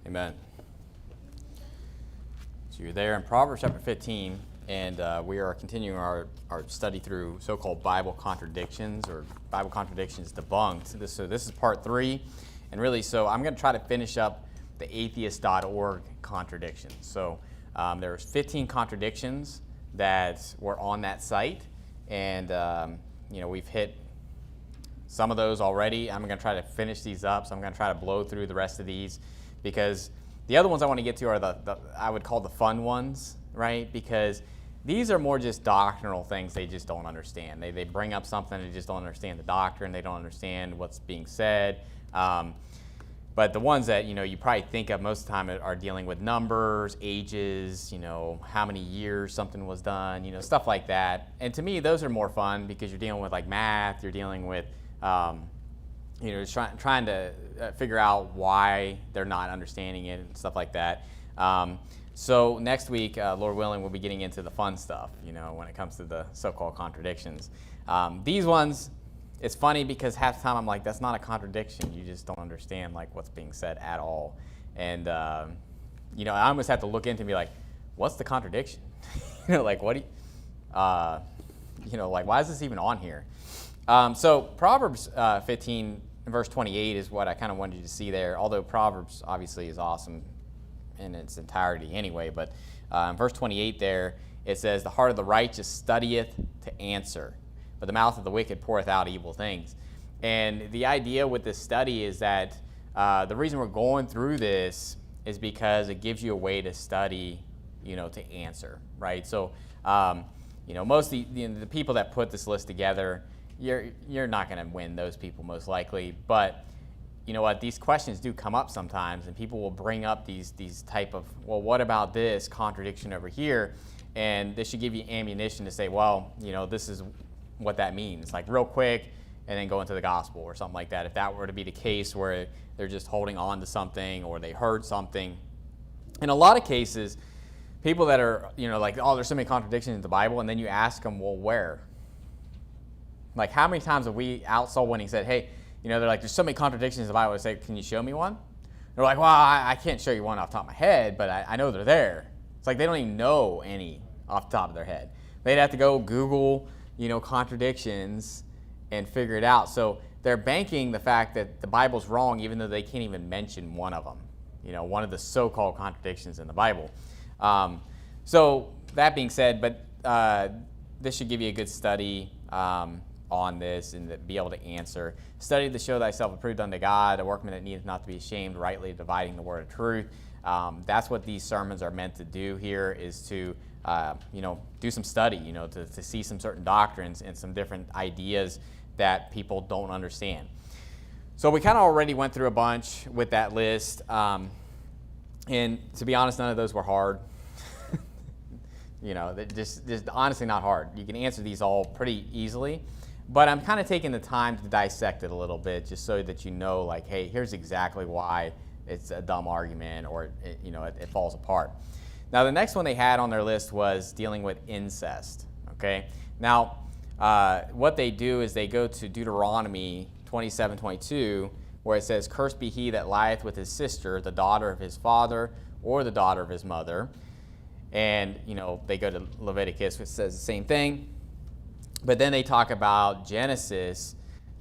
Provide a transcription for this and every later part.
Amen. So you're there in Proverbs chapter 15, and we are continuing our study through so-called Bible contradictions, or Bible contradictions debunked. So this is part 3, and really, so I'm going to try to finish up the atheist.org contradictions. So there's 15 contradictions that were on that site, and we've hit some of those already. I'm going to try to finish these up, so I'm going to try to blow through the rest of these, because the other ones I want to get to are the I would call the fun ones, right? Because these are more just doctrinal things they just don't understand. They bring up something, they just don't understand the doctrine, they don't understand what's being said. But the ones that you probably think of most of the time are dealing with numbers, ages, how many years something was done, stuff like that. And to me, those are more fun because you're dealing with like math, you're dealing with just trying to figure out why they're not understanding it and stuff like that. So next week, Lord willing, we'll be getting into the fun stuff, when it comes to the so-called contradictions. These ones, it's funny because half the time I'm like, that's not a contradiction. You just don't understand like what's being said at all. And, I almost have to look into and be like, what's the contradiction? Like what do you, like why is this even on here? So Proverbs 15 verse 28 is what I kind of wanted you to see there, although Proverbs obviously is awesome in its entirety anyway. But in verse 28 there, it says, the heart of the righteous studieth to answer, but the mouth of the wicked poureth out evil things. And the idea with this study is that the reason we're going through this is because it gives you a way to study, to answer, right? So, most of the people that put this list together, you're not going to win those people most likely, but you know what? These questions do come up sometimes, and people will bring up these type of, well, what about this contradiction over here? And this should give you ammunition to say, well, this is what that means, like real quick, and then go into the gospel or something like that. If that were to be the case where they're just holding on to something or they heard something. In a lot of cases, people that are, like, oh, there's so many contradictions in the Bible, and then you ask them, well, where? Like, how many times have we outsold when he said, hey, they're like, there's so many contradictions in the Bible. I say, can you show me one? They're like, well, I can't show you one off the top of my head, but I know they're there. It's like they don't even know any off the top of their head. They'd have to go Google, contradictions and figure it out. So they're banking the fact that the Bible's wrong, even though they can't even mention one of them, one of the so-called contradictions in the Bible. So that being said, but this should give you a good study on this and be able to answer. Study to show thyself approved unto God, a workman that needeth not to be ashamed, rightly dividing the word of truth. That's what these sermons are meant to do here, is to do some study, to see some certain doctrines and some different ideas that people don't understand. So we kind of already went through a bunch with that list, and to be honest, none of those were hard. Just honestly not hard. You can answer these all pretty easily, but I'm kind of taking the time to dissect it a little bit, just so that like, hey, here's exactly why it's a dumb argument, or it falls apart. Now, the next one they had on their list was dealing with incest. Okay. Now, what they do is they go to Deuteronomy 27:22, where it says, "Cursed be he that lieth with his sister, the daughter of his father, or the daughter of his mother." And, they go to Leviticus, which says the same thing. But then they talk about Genesis,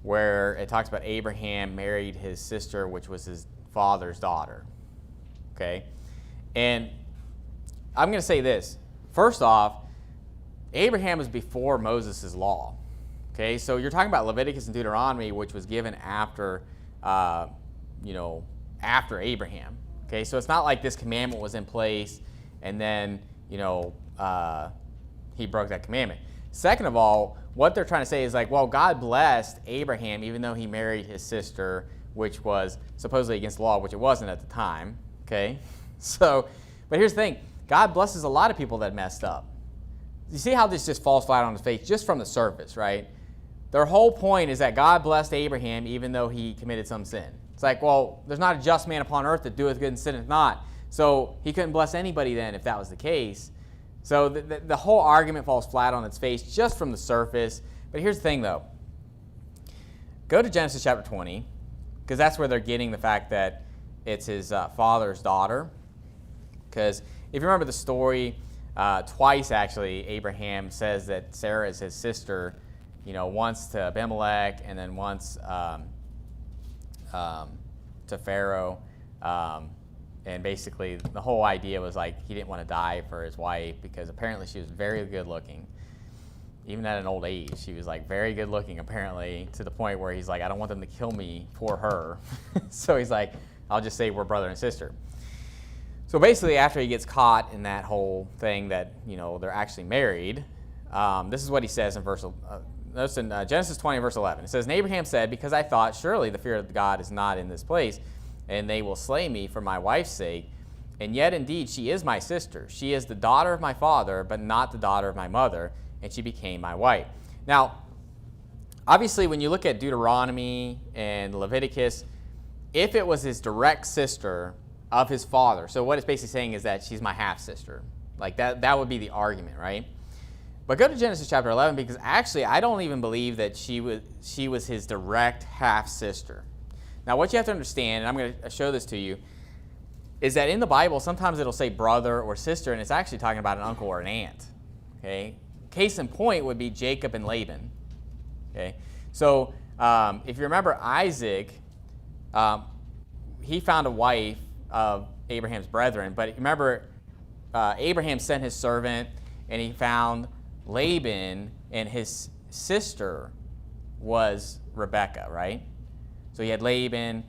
where it talks about Abraham married his sister, which was his father's daughter. Okay? And I'm going to say this. First off, Abraham was before Moses' law. Okay? So you're talking about Leviticus and Deuteronomy, which was given after, after Abraham. Okay? So it's not like this commandment was in place and then, he broke that commandment. Second of all, what they're trying to say is like, well, God blessed Abraham even though he married his sister, which was supposedly against the law, which it wasn't at the time, okay? So, but here's the thing. God blesses a lot of people that messed up. You see how this just falls flat on his face just from the surface, right? Their whole point is that God blessed Abraham even though he committed some sin. It's like, well, there's not a just man upon earth that doeth good and sinneth not. So he couldn't bless anybody then if that was the case. So the whole argument falls flat on its face just from the surface. But here's the thing, though. Go to Genesis chapter 20, because that's where they're getting the fact that it's his father's daughter. Because if you remember the story, twice actually, Abraham says that Sarah is his sister, once to Abimelech and then once to Pharaoh. And basically the whole idea was like he didn't want to die for his wife because apparently she was very good looking. Even at an old age, she was like very good looking apparently, to the point where he's like, I don't want them to kill me for her. So he's like, I'll just say we're brother and sister. So basically after he gets caught in that whole thing that, they're actually married, this is what he says in notice in Genesis 20, verse 11. It says, and Abraham said, because I thought, surely the fear of God is not in this place, and they will slay me for my wife's sake. And yet indeed she is my sister. She is the daughter of my father, but not the daughter of my mother, and she became my wife. Now, obviously when you look at Deuteronomy and Leviticus, if it was his direct sister of his father, so what it's basically saying is that she's my half-sister. Like that would be the argument, right? But go to Genesis chapter 11, because actually I don't even believe that she was his direct half-sister. Now what you have to understand, and I'm going to show this to you, is that in the Bible sometimes it'll say brother or sister, and it's actually talking about an uncle or an aunt. Okay? Case in point would be Jacob and Laban. Okay? So if you remember Isaac, he found a wife of Abraham's brethren, but remember Abraham sent his servant, and he found Laban, and his sister was Rebekah, right? So he had Laban,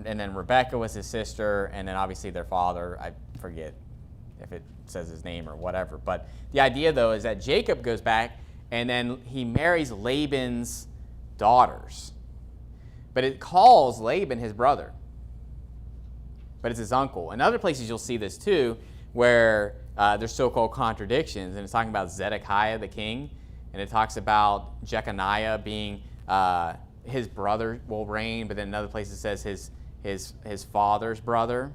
and then Rebekah was his sister, and then obviously their father, I forget if it says his name or whatever. But the idea, though, is that Jacob goes back, and then he marries Laban's daughters. But it calls Laban his brother. But it's his uncle. In other places you'll see this too, where there's so-called contradictions, and it's talking about Zedekiah the king, and it talks about Jeconiah being his brother will reign, but then in other places it says his father's brother.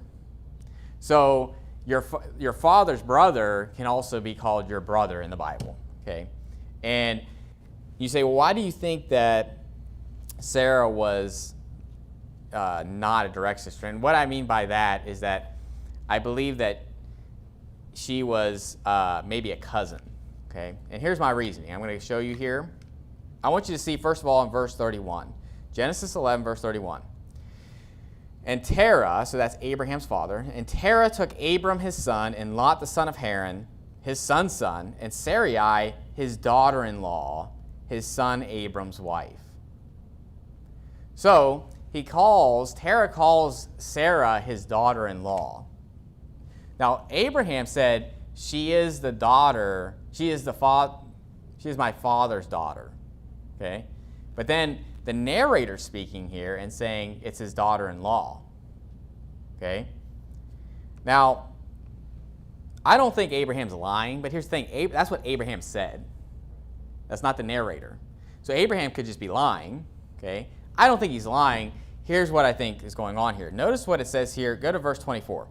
So your father's brother can also be called your brother in the Bible. Okay, and you say, well, why do you think that Sarah was not a direct sister? And what I mean by that is that I believe that she was maybe a cousin. Okay, and here's my reasoning. I'm going to show you here. I want you to see, first of all, in verse 31. Genesis 11, verse 31. And Terah, so that's Abraham's father, and Terah took Abram his son, and Lot the son of Haran, his son's son, and Sarai, his daughter-in-law, his son Abram's wife. So Terah calls Sarah his daughter-in-law. Now, Abraham said, she is my father's daughter. Okay? But then the narrator's speaking here and saying it's his daughter-in-law. Okay? Now, I don't think Abraham's lying, but here's the thing. That's what Abraham said. That's not the narrator. So Abraham could just be lying. Okay? I don't think he's lying. Here's what I think is going on here. Notice what it says here. Go to verse 24.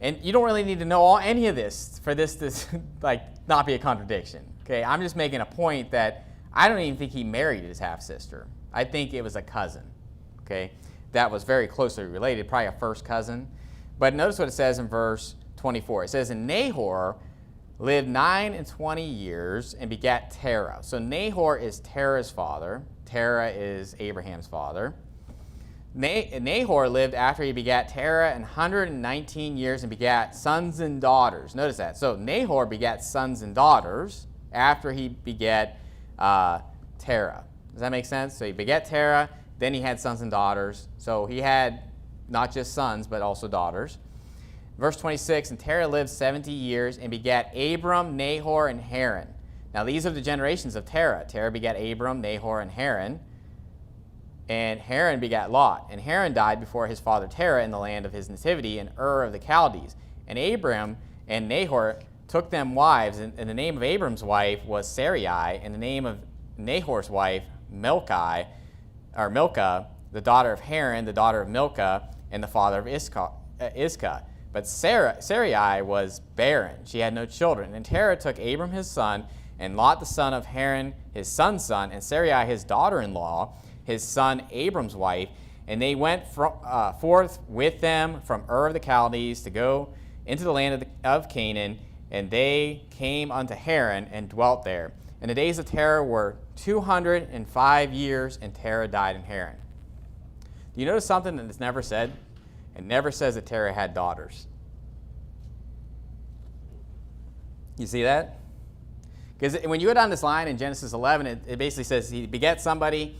And you don't really need to know any of this for this to not be a contradiction. Okay? I'm just making a point that I don't even think he married his half-sister. I think it was a cousin, okay, that was very closely related, probably a first cousin. But notice what it says in verse 24. It says, and Nahor lived 29 years and begat Terah. So Nahor is Terah's father. Terah is Abraham's father. Nahor lived after he begat Terah 119 years and begat sons and daughters. Notice that. So Nahor begat sons and daughters after he begat Terah. Does that make sense? So he begat Terah, then he had sons and daughters. So he had not just sons, but also daughters. Verse 26, and Terah lived 70 years and begat Abram, Nahor, and Haran. Now these are the generations of Terah. Terah begat Abram, Nahor, and Haran. And Haran begat Lot. And Haran died before his father Terah in the land of his nativity in Ur of the Chaldees. And Abram and Nahor took them wives, and the name of Abram's wife was Sarai, and the name of Nahor's wife, Milcah, the daughter of Haran, the daughter of Milcah, and the father of Iscah. But Sarai was barren. She had no children. And Terah took Abram his son, and Lot the son of Haran, his son's son, and Sarai his daughter-in-law, his son Abram's wife, And they went forth with them from Ur of the Chaldees to go into the land of Canaan, and they came unto Haran and dwelt there. And the days of Terah were 205 years, and Terah died in Haran. Do you notice something that's never said? It never says that Terah had daughters. You see that? Because when you go down this line in Genesis 11, it basically says he begets somebody.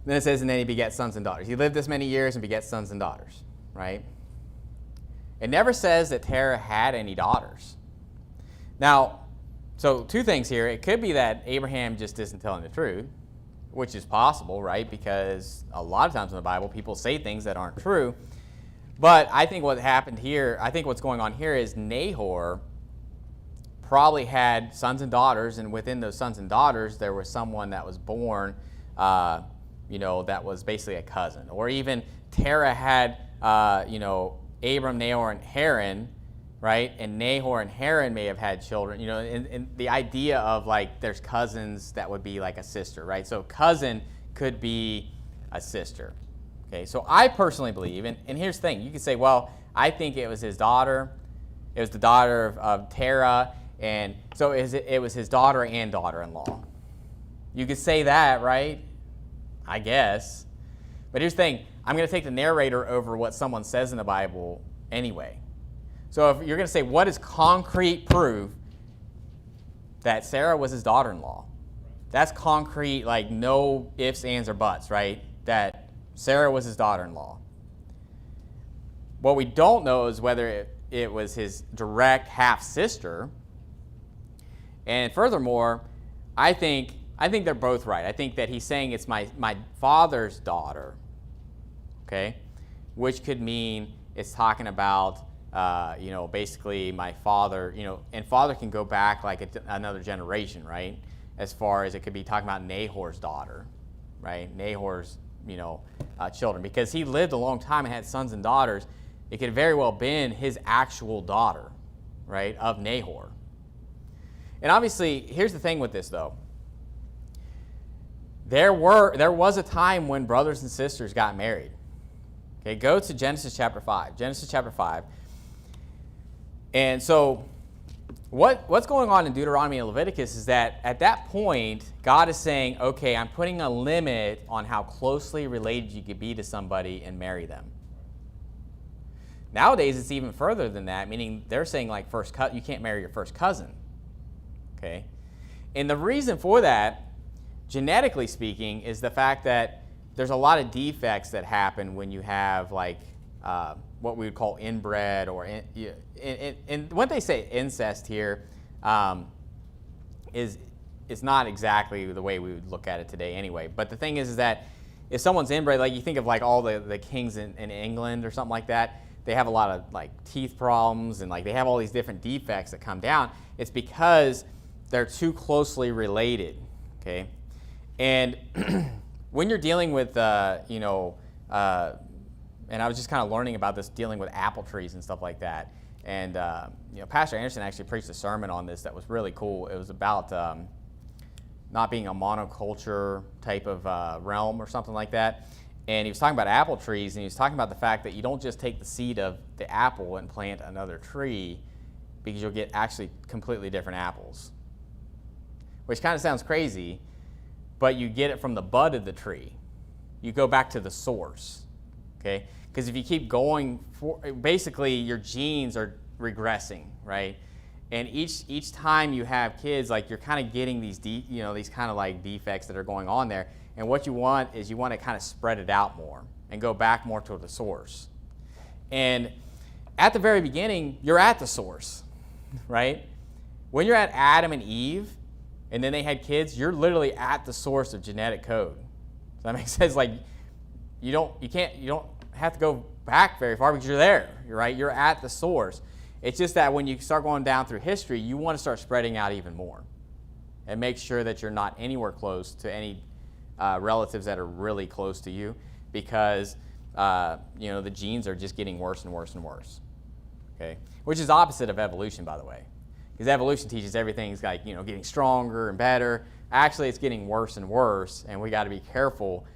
Then it says, and then he begets sons and daughters. He lived this many years and begets sons and daughters, right? It never says that Terah had any daughters. Now, so two things here. It could be that Abraham just isn't telling the truth, which is possible, right? Because a lot of times in the Bible, people say things that aren't true. But I think what happened here, I think what's going on here is Nahor probably had sons and daughters, and within those sons and daughters, there was someone that was born, that was basically a cousin. Or even Terah had, Abram, Nahor, and Haran, right? And Nahor and Haran may have had children, and the idea of like there's cousins that would be like a sister, right? So cousin could be a sister. Okay, so I personally believe, and here's the thing, you could say, well, I think it was his daughter, it was the daughter of Terah, and so it was his daughter and daughter-in-law. You could say that, right? I guess. But here's the thing, I'm going to take the narrator over what someone says in the Bible anyway. So if you're going to say, what is concrete proof that Sarah was his daughter-in-law? That's concrete, like no ifs, ands, or buts, right? That Sarah was his daughter-in-law. What we don't know is whether it was his direct half-sister. And furthermore, I think they're both right. I think that he's saying it's my father's daughter, okay? Which could mean it's talking about, basically my father, and father can go back like another generation, right? As far as it could be talking about Nahor's daughter, right? Nahor's, children. Because he lived a long time and had sons and daughters, it could very well have been his actual daughter, right, of Nahor. And obviously, here's the thing with this, though. There was a time when brothers and sisters got married. Okay, go to Genesis chapter 5. Genesis chapter 5. And so what's going on in Deuteronomy and Leviticus is that at that point, God is saying, okay, I'm putting a limit on how closely related you could be to somebody and marry them. Nowadays, it's even further than that, meaning they're saying like you can't marry your first cousin. Okay? And the reason for that, genetically speaking, is the fact that there's a lot of defects that happen when you have like what we would call inbred or and what they say incest here is not exactly the way we would look at it today anyway. But the thing is that if someone's inbred, like you think of like all the kings in England or something like that, they have a lot of like teeth problems and like they have all these different defects that come down. It's because they're too closely related, okay? And when you're dealing with, and I was just kind of learning about this, dealing with apple trees and stuff like that. And, Pastor Anderson actually preached a sermon on this that was really cool. It was about not being a monoculture type of realm or something like that. And he was talking about apple trees, and he was talking about the fact that you don't just take the seed of the apple and plant another tree, because you'll get actually completely different apples. Which kind of sounds crazy, but you get it from the bud of the tree. You go back to the source, okay? Because if you keep going, basically your genes are regressing, right? And each time you have kids, like you're kind of getting these these kind of like defects that are going on there. And what you want is you want to kind of spread it out more and go back more to the source. And at the very beginning, you're at the source, right? When you're at Adam and Eve, and then they had kids, you're literally at the source of genetic code. So that makes sense. Like you don't have to go back very far because you're there, right? You're at the source. It's just that when you start going down through history, you want to start spreading out even more and make sure that you're not anywhere close to any relatives that are really close to you, because the genes are just getting worse and worse and worse. Okay, which is opposite of evolution, by the way. Because evolution teaches everything's like, getting stronger and better. Actually, it's getting worse and worse, and we got to be careful,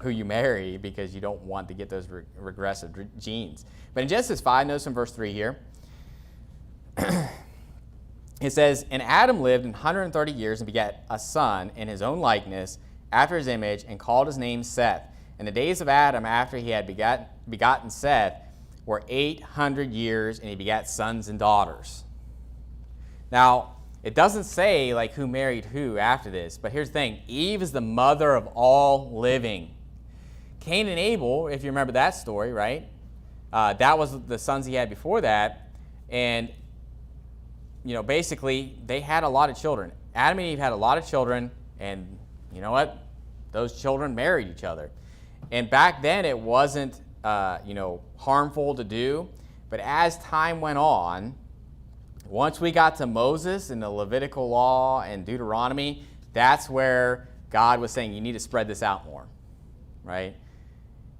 who you marry because you don't want to get those regressive genes. But in Genesis 5, notice in verse 3 here, it says, "And Adam lived 130 years and begat a son in his own likeness, after his image, and called his name Seth. And the days of Adam after he had begotten Seth were 800 years, and he begat sons and daughters." Now, it doesn't say like who married who after this, but here's the thing. Eve is the mother of all living. Cain and Abel, if you remember that story, right? That was the sons he had before that. And, basically, they had a lot of children. Adam and Eve had a lot of children, and you know what? Those children married each other. And back then, it wasn't, harmful to do. But as time went on, once we got to Moses and the Levitical law and Deuteronomy, that's where God was saying, you need to spread this out more, right?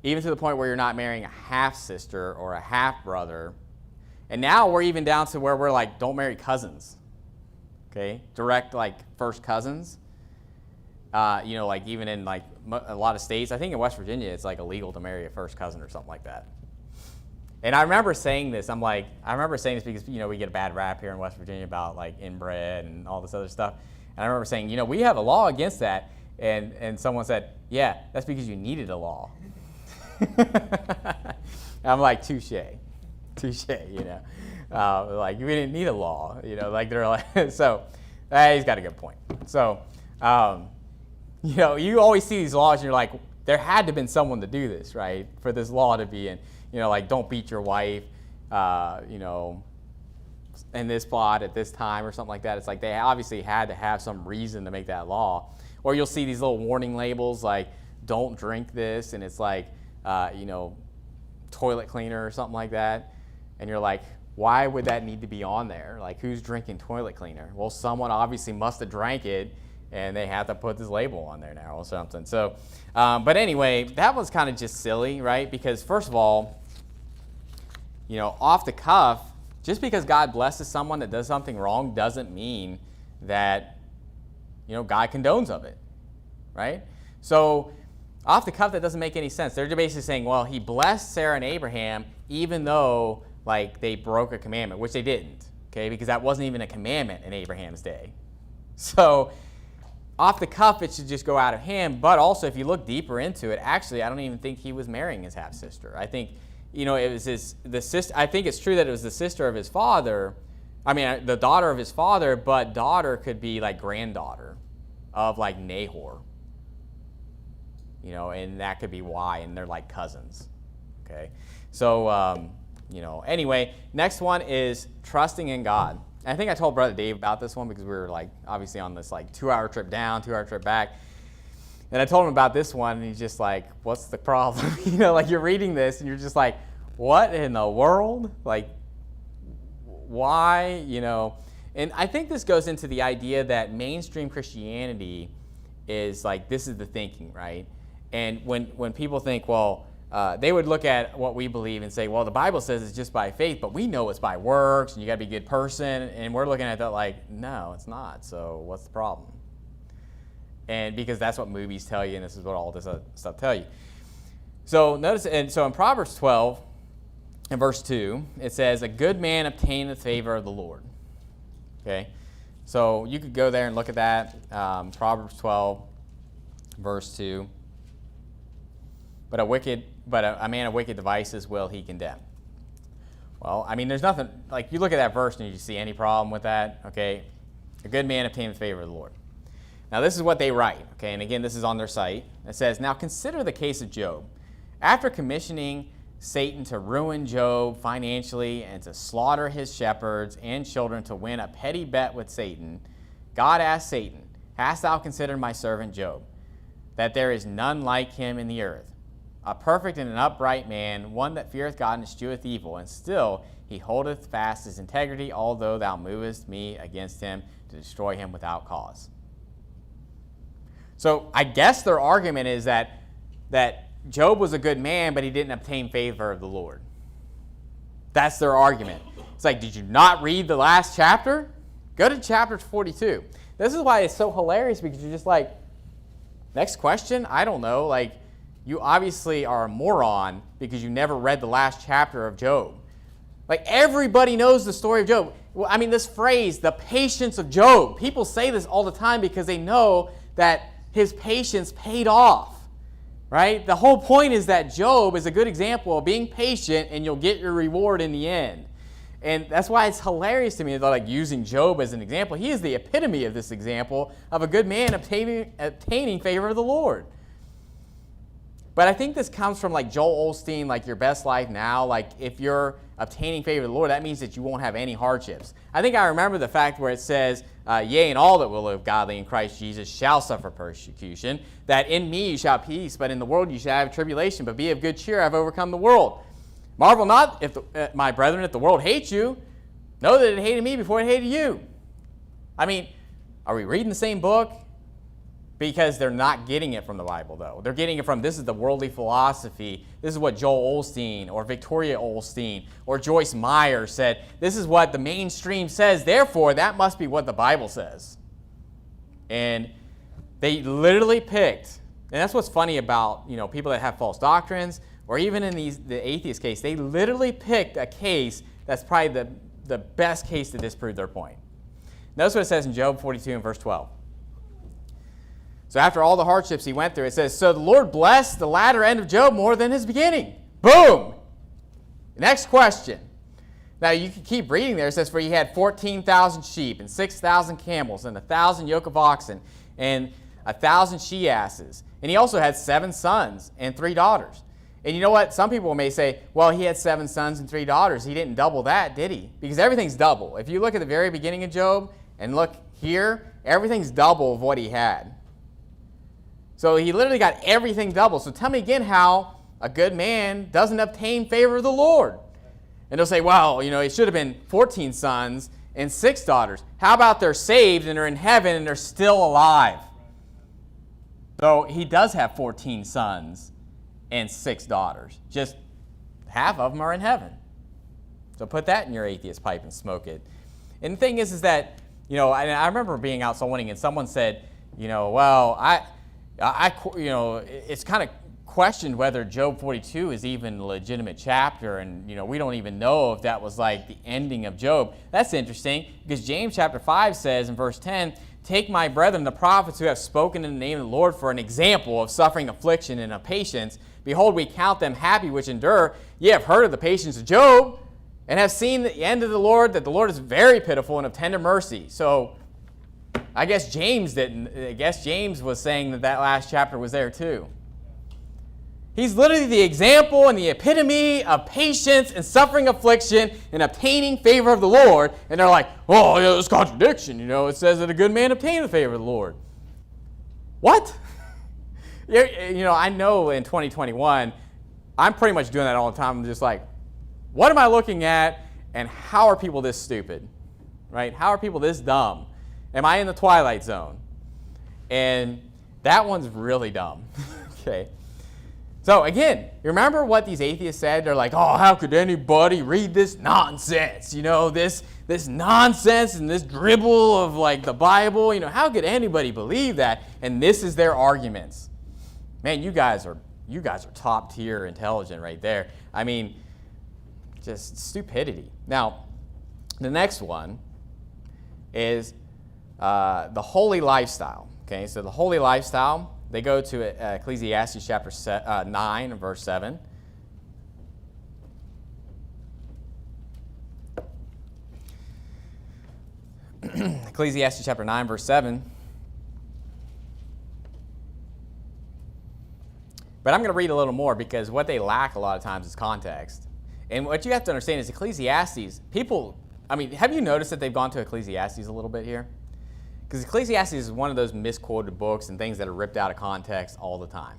Even to the point where you're not marrying a half-sister or a half-brother. And now we're even down to where we're like, don't marry cousins, okay? Direct, first cousins. Even in, a lot of states, I think in West Virginia, it's, illegal to marry a first cousin or something like that. And I remember saying this. Because, we get a bad rap here in West Virginia about, inbred and all this other stuff. And I remember saying, we have a law against that. And someone said, yeah, that's because you needed a law. I'm like, touche, we didn't need a law, they're like, so he's got a good point. So, you always see these laws and you're like, there had to have been someone to do this, right? For this law to be in, don't beat your wife, in this plot at this time or something like that. It's like they obviously had to have some reason to make that law. Or you'll see these little warning labels like, don't drink this, and it's like, toilet cleaner or something like that. And you're like, why would that need to be on there? Like, who's drinking toilet cleaner? Well, someone obviously must have drank it, and they have to put this label on there now or something. So, but anyway, that was kind of just silly, right? Because first of all, off the cuff, just because God blesses someone that does something wrong doesn't mean that, God condones of it, right? So off the cuff, that doesn't make any sense. They're basically saying, well, he blessed Sarah and Abraham even though, they broke a commandment, which they didn't, okay? Because that wasn't even a commandment in Abraham's day. So off the cuff, it should just go out of hand. But also, if you look deeper into it, actually, I don't even think he was marrying his half-sister. I think, it was the sister. I think it's true that it was the sister of his father. I mean, the daughter of his father, but daughter could be granddaughter of Nahor. And that could be why, and they're cousins. Okay, so anyway, next one is trusting in God. And I think I told Brother Dave about this one because we were obviously on this 2-hour trip down, 2-hour trip back. And I told him about this one, and he's just like, what's the problem? You're reading this, and you're just like, what in the world? Why? And I think this goes into the idea that mainstream Christianity is this is the thinking, right? And when people think, well, they would look at what we believe and say, well, the Bible says it's just by faith, but we know it's by works, and you got to be a good person. And we're looking at that no, it's not. So what's the problem? And because that's what movies tell you, and this is what all this other stuff tell you. So notice, and so in Proverbs 12, in verse 2, it says, a good man obtaineth favor of the Lord. Okay? So you could go there and look at that. Proverbs 12, verse 2. But a man of wicked devices will he condemn. Well, I mean, there's nothing, you look at that verse and you see any problem with that, okay? A good man obtaineth favor of the Lord. Now, this is what they write, okay? And again, this is on their site. It says, now consider the case of Job. After commissioning Satan to ruin Job financially and to slaughter his shepherds and children to win a petty bet with Satan, God asked Satan, hast thou considered my servant Job, that there is none like him in the earth, a perfect and an upright man, one that feareth God and escheweth evil, and still he holdeth fast his integrity, although thou movest me against him to destroy him without cause. So I guess their argument is that Job was a good man, but he didn't obtain favor of the Lord. That's their argument. It's did you not read the last chapter? Go to chapter 42. This is why it's so hilarious, because you're just next question? I don't know. you obviously are a moron because you never read the last chapter of Job. Like, everybody knows the story of Job. Well, I mean, this phrase, the patience of Job, people say this all the time because they know that his patience paid off, right? The whole point is that Job is a good example of being patient and you'll get your reward in the end. And that's why it's hilarious to me that, like, using Job as an example. He is the epitome of this example of a good man obtaining favor of the Lord. But I think this comes from, like, Joel Osteen, like, Your Best Life Now. Like, if you're obtaining favor of the Lord, that means that you won't have any hardships. I think I remember the fact where it says, yea, and all that will live godly in Christ Jesus shall suffer persecution, that in me you shall have peace, but in the world you shall have tribulation. But be of good cheer, I have overcome the world. Marvel not, if my brethren, if the world hates you, know that it hated me before it hated you. I mean, are we reading the same book? Because they're not getting it from the Bible, though. They're getting it from, this is the worldly philosophy. This is what Joel Osteen or Victoria Osteen or Joyce Meyer said. This is what the mainstream says. Therefore, that must be what the Bible says. And they literally picked, and that's what's funny about, you know, people that have false doctrines, or even in the atheist case, they literally picked a case that's probably the best case to disprove their point. Notice what it says in Job 42 and verse 12. So after all the hardships he went through, it says, so the Lord blessed the latter end of Job more than his beginning. Boom! Next question. Now you can keep reading there. It says, for he had 14,000 sheep and 6,000 camels and 1,000 yoke of oxen and 1,000 she-asses. And he also had 7 sons and 3 daughters. And you know what? Some people may say, well, he had 7 sons and 3 daughters. He didn't double that, did he? Because everything's double. If you look at the very beginning of Job and look here, everything's double of what he had. So he literally got everything double. So tell me again how a good man doesn't obtain favor of the Lord. And they'll say, well, you know, it should have been 14 sons and 6 daughters. How about they're saved and they're in heaven and they're still alive? So he does have 14 sons and 6 daughters. Just half of them are in heaven. So put that in your atheist pipe and smoke it. And the thing is that, you know, I remember being out sewing and someone said, you know, well, you know, it's kind of questioned whether Job 42 is even a legitimate chapter, and, you know, we don't even know if that was like the ending of Job. That's interesting, because James chapter 5 says in verse 10, take my brethren, the prophets who have spoken in the name of the Lord for an example of suffering, affliction, and of patience. Behold, we count them happy which endure. Ye have heard of the patience of Job, and have seen the end of the Lord, that the Lord is very pitiful and of tender mercy. So I guess James didn't. I guess James was saying that last chapter was there too. He's literally the example and the epitome of patience and suffering affliction and obtaining favor of the Lord. And they're like, oh, you know, there's contradiction. You know, it says that a good man obtained the favor of the Lord. What? You know, I know in 2021, I'm pretty much doing that all the time. I'm just like, what am I looking at, and how are people this stupid? Right? How are people this dumb? Am I in the twilight zone? And that one's really dumb. Okay. So again, you remember what these atheists said? They're like, oh, how could anybody read this nonsense? You know, this nonsense and this dribble of like the Bible. You know, how could anybody believe that? And this is their arguments. Man, you guys are top tier intelligent right there. I mean, just stupidity. Now, the next one is the holy lifestyle. Okay, so the holy lifestyle, they go to Ecclesiastes chapter 9 and verse 7. Ecclesiastes chapter 9 verse 7. But I'm going to read a little more, because what they lack a lot of times is context. And what you have to understand is Ecclesiastes, people, I mean, have you noticed that they've gone to Ecclesiastes a little bit here? Because Ecclesiastes is one of those misquoted books and things that are ripped out of context all the time.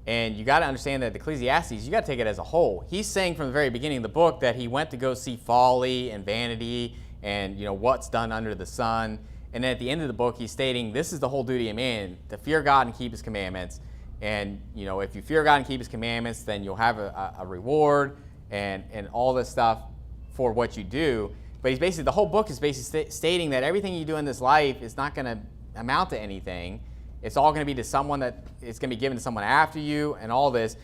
And you got to understand that Ecclesiastes, you got to take it as a whole. He's saying from the very beginning of the book that he went to go see folly and vanity and, you know, what's done under the sun. And then at the end of the book, he's stating this is the whole duty of man, to fear God and keep his commandments. And, you know, if you fear God and keep his commandments, then you'll have a reward and all this stuff for what you do. But he's basically, the whole book is basically stating that everything you do in this life is not going to amount to anything. It's all going to be to someone that it's going to be given to someone after you and all this.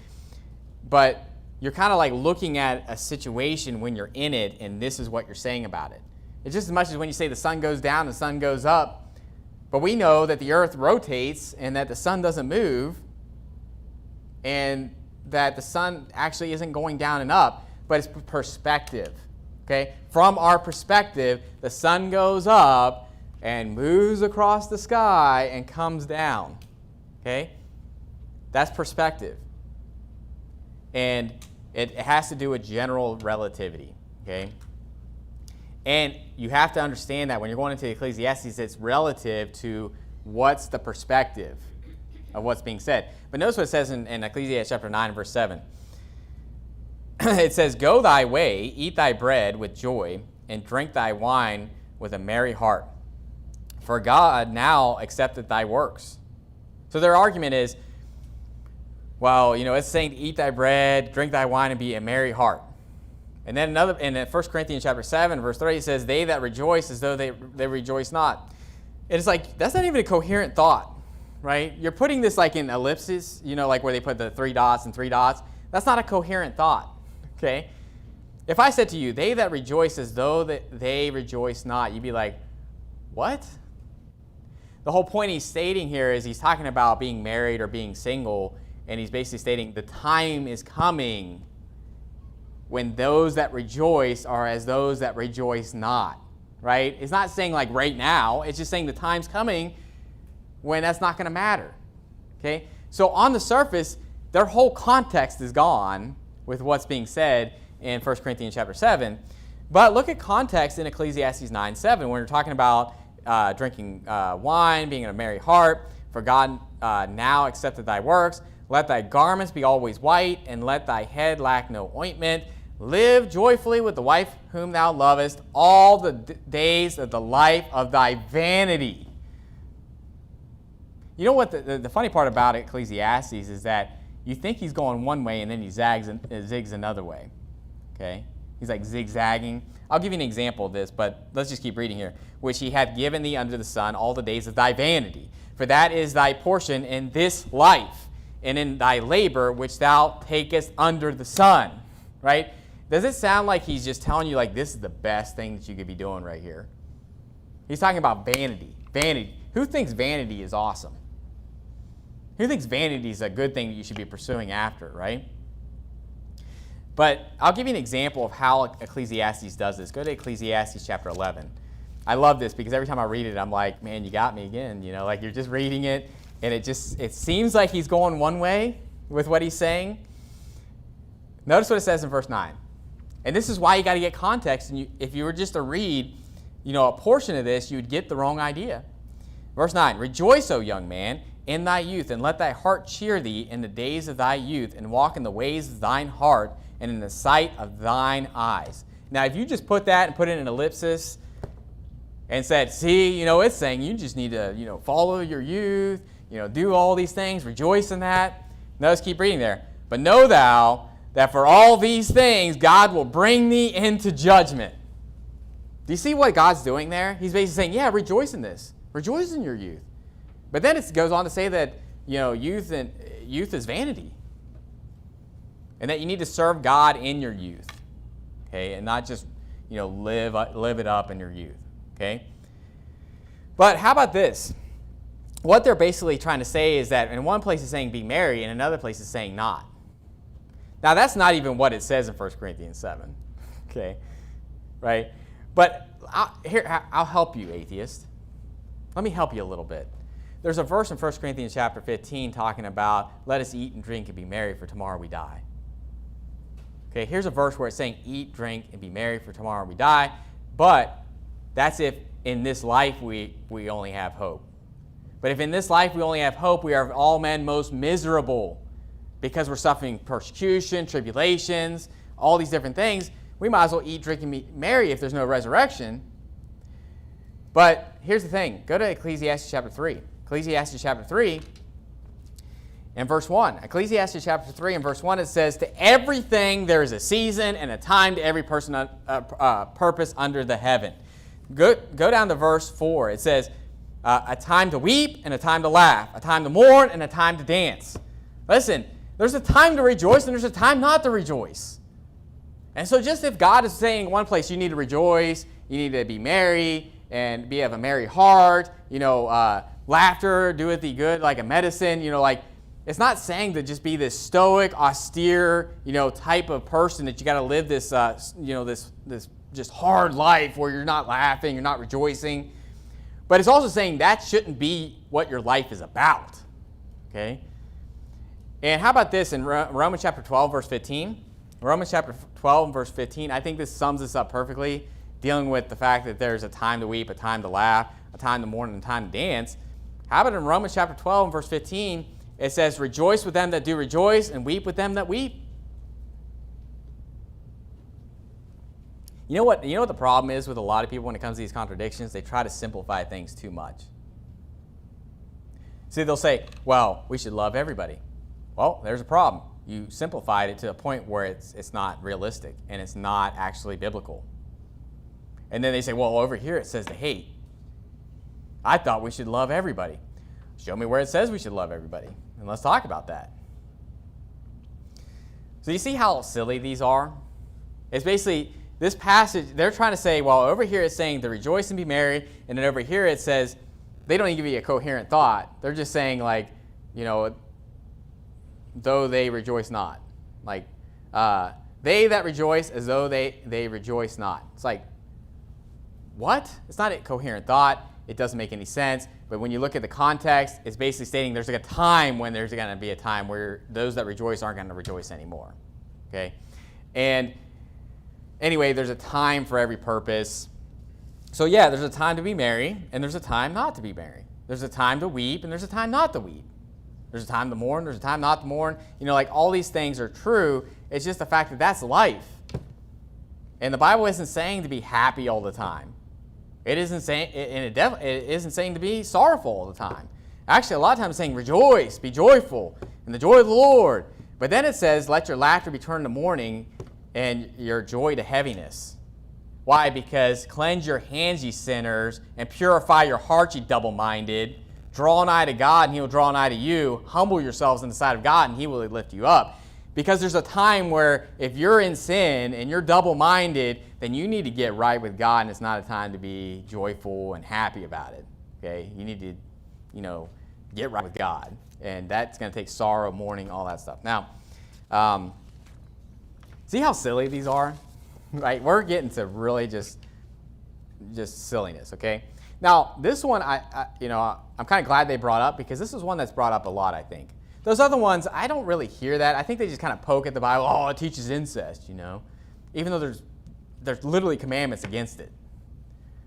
But you're kind of like looking at a situation when you're in it, and this is what you're saying about it. It's just as much as when you say the sun goes down, the sun goes up. But we know that the earth rotates and that the sun doesn't move, and that the sun actually isn't going down and up, but it's perspective. Okay? From our perspective, the sun goes up and moves across the sky and comes down. Okay? That's perspective. And it has to do with general relativity. Okay? And you have to understand that when you're going into Ecclesiastes, it's relative to what's the perspective of what's being said. But notice what it says in Ecclesiastes chapter 9, verse 7. It says, "Go thy way, eat thy bread with joy, and drink thy wine with a merry heart. For God now accepteth thy works." So their argument is, well, it's saying to eat thy bread, drink thy wine, and be a merry heart. And then in 1 Corinthians chapter 7, verse 3, it says, "They that rejoice as though they rejoice not." And it's like, that's not even a coherent thought, right? You're putting this like in ellipses, like where they put the 3 dots and 3 dots. That's not a coherent thought, okay? If I said to you, "They that rejoice as though they rejoice not," you'd be like, what? The whole point he's stating here is he's talking about being married or being single, and he's basically stating the time is coming when those that rejoice are as those that rejoice not, right? It's not saying like right now. It's just saying the time's coming when that's not going to matter, okay? So on the surface, their whole context is gone with what's being said in 1 Corinthians chapter 7. But look at context in Ecclesiastes 9:7 when we're talking about drinking wine, being in a merry heart. "For God now accepteth thy works. Let thy garments be always white, and let thy head lack no ointment. Live joyfully with the wife whom thou lovest all the days of the life of thy vanity." You know what the funny part about Ecclesiastes is that you think he's going one way and then he zigs another way. Okay? He's like zigzagging. I'll give you an example of this, but let's just keep reading here. "Which he hath given thee under the sun all the days of thy vanity. For that is thy portion in this life, and in thy labor which thou takest under the sun." Right? Does it sound like he's just telling you like this is the best thing that you could be doing right here? He's talking about vanity. Vanity. Who thinks vanity is awesome? Who thinks vanity is a good thing that you should be pursuing after, right? But I'll give you an example of how Ecclesiastes does this. Go to Ecclesiastes chapter 11. I love this because every time I read it, I'm like, man, you got me again. Like you're just reading it, and it seems like he's going one way with what he's saying. Notice what it says in verse 9. And this is why you got to get context. And if you were just to read, a portion of this, you would get the wrong idea. Verse 9, "Rejoice, O young man, in thy youth, and let thy heart cheer thee in the days of thy youth, and walk in the ways of thine heart, and in the sight of thine eyes." Now, if you just put that and put it in an ellipsis and said, see, it's saying you just need to, follow your youth, do all these things, rejoice in that. Now, let's keep reading there. "But know thou that for all these things God will bring thee into judgment." Do you see what God's doing there? He's basically saying, yeah, rejoice in this. Rejoice in your youth. But then it goes on to say that, youth is vanity. And that you need to serve God in your youth. Okay? And not just, live it up in your youth. Okay? But how about this? What they're basically trying to say is that in one place it's saying be merry, and another place it's saying not. Now, that's not even what it says in 1 Corinthians 7. Okay? Right? But I'll help you, atheist. Let me help you a little bit. There's a verse in 1 Corinthians chapter 15 talking about, "Let us eat and drink and be merry, for tomorrow we die." Okay, here's a verse where it's saying, eat, drink, and be merry, for tomorrow we die. But that's if in this life we only have hope. But if in this life we only have hope, we are of all men most miserable because we're suffering persecution, tribulations, all these different things. We might as well eat, drink, and be merry if there's no resurrection. But here's the thing. Go to Ecclesiastes chapter 3. Ecclesiastes chapter 3 and verse 1. Ecclesiastes chapter 3 and verse 1, it says, "To everything there is a season and a time to every purpose under the heaven." Go down to verse 4. It says, a time to weep and a time to laugh, a time to mourn and a time to dance. Listen, there's a time to rejoice and there's a time not to rejoice. And so just if God is saying one place you need to rejoice, you need to be merry and have a merry heart, laughter doeth thee good like a medicine, it's not saying to just be this stoic, austere, type of person that you got to live this, this just hard life where you're not laughing, you're not rejoicing. But it's also saying that shouldn't be what your life is about, okay? And how about this in Romans chapter 12, verse 15? Romans chapter 12, verse 15, I think this sums this up perfectly, dealing with the fact that there's a time to weep, a time to laugh, a time to mourn, and a time to dance. How about in Romans chapter 12, verse 15, it says, rejoice with them that do rejoice and weep with them that weep. You know what the problem is with a lot of people when it comes to these contradictions? They try to simplify things too much. See, they'll say, well, we should love everybody. Well, there's a problem. You simplified it to a point where it's not realistic and it's not actually biblical. And then they say, well, over here it says to hate. I thought we should love everybody. Show me where it says we should love everybody, and let's talk about that. So you see how silly these are? It's basically this passage, they're trying to say, well, over here it's saying to rejoice and be merry, and then over here it says, they don't even give you a coherent thought. They're just saying though they rejoice not. They that rejoice as though they rejoice not. It's like, what? It's not a coherent thought. It doesn't make any sense. But when you look at the context, it's basically stating there's a time when there's going to be a time where those that rejoice aren't going to rejoice anymore. Okay? And anyway, there's a time for every purpose. So yeah, there's a time to be merry, and there's a time not to be merry. There's a time to weep, and there's a time not to weep. There's a time to mourn, there's a time not to mourn. All these things are true. It's just the fact that that's life. And the Bible isn't saying to be happy all the time. It isn't saying, and it isn't saying to be sorrowful all the time. Actually, a lot of times it's saying rejoice, be joyful, in the joy of the Lord. But then it says, let your laughter be turned to mourning and your joy to heaviness. Why? Because cleanse your hands, ye sinners, and purify your hearts, ye double-minded. Draw nigh to God, and he will draw nigh to you. Humble yourselves in the sight of God, and he will lift you up. Because there's a time where if you're in sin and you're double-minded, then you need to get right with God, and it's not a time to be joyful and happy about it. Okay? You need to, get right with God. And that's going to take sorrow, mourning, all that stuff. Now, see how silly these are? Right? We're getting to really just silliness, okay? Now, this one, I'm kind of glad they brought up because this is one that's brought up a lot, I think. Those other ones, I don't really hear that. I think they just kind of poke at the Bible. Oh, it teaches incest, even though there's literally commandments against it.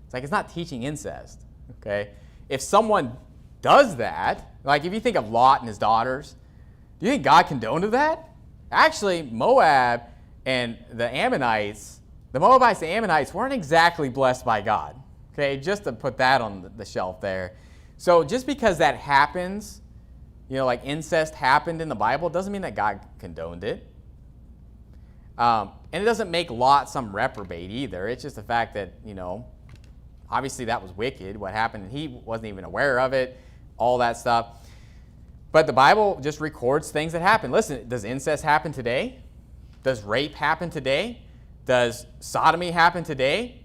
It's like it's not teaching incest, okay? If someone does that, like if you think of Lot and his daughters, do you think God condoned that? Actually, Moab and the Moabites and Ammonites weren't exactly blessed by God, okay? Just to put that on the shelf there. So just because that happens, like incest happened in the Bible, doesn't mean that God condoned it. And it doesn't make Lot some reprobate either. It's just the fact that, obviously that was wicked, what happened, and he wasn't even aware of it, all that stuff. But the Bible just records things that happen. Listen, does incest happen today? Does rape happen today? Does sodomy happen today?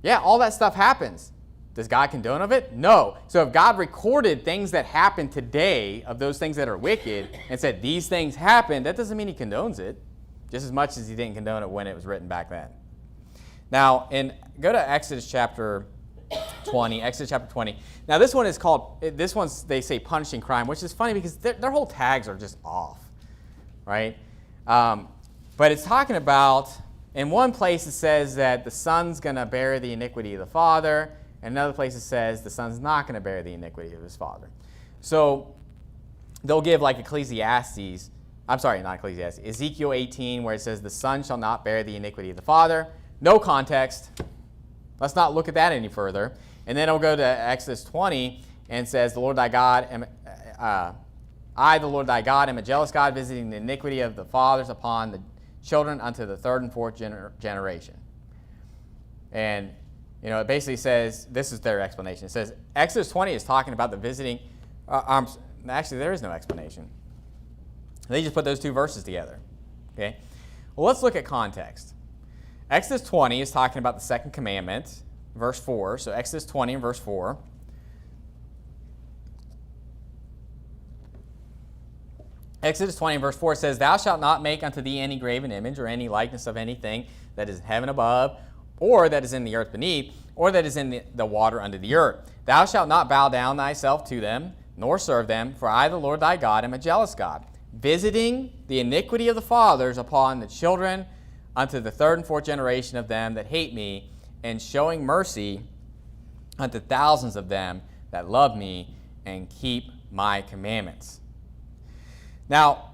Yeah, all that stuff happens. Does God condone of it? No. So if God recorded things that happen today of those things that are wicked and said these things happened, that doesn't mean he condones it, just as much as he didn't condone it when it was written back then. Now, go to Exodus chapter 20. Exodus chapter 20. Now this one's they say punishing crime, which is funny because their whole tags are just off, right? But it's talking about, in one place it says that the son's going to bear the iniquity of the father. And another place it says the son's not going to bear the iniquity of his father. So they'll give like Ezekiel 18, where it says the son shall not bear the iniquity of the father. No context. Let's not look at that any further. And then it'll go to Exodus 20 and says, the Lord thy God, I, the Lord thy God, am a jealous God, visiting the iniquity of the fathers upon the children unto the third and fourth generation. And It basically says, this is their explanation. It says, Exodus 20 is talking about the visiting. Actually, there is no explanation. They just put those two verses together. Okay. Well, let's look at context. Exodus 20 is talking about the second commandment, verse 4. So Exodus 20 and verse 4. Exodus 20 and verse 4 says, Thou shalt not make unto thee any graven image or any likeness of anything that is in heaven above, or that is in the earth beneath, or that is in the water under the earth. Thou shalt not bow down thyself to them, nor serve them, for I, the Lord thy God, am a jealous God, visiting the iniquity of the fathers upon the children unto the third and fourth generation of them that hate me, and showing mercy unto thousands of them that love me and keep my commandments. Now,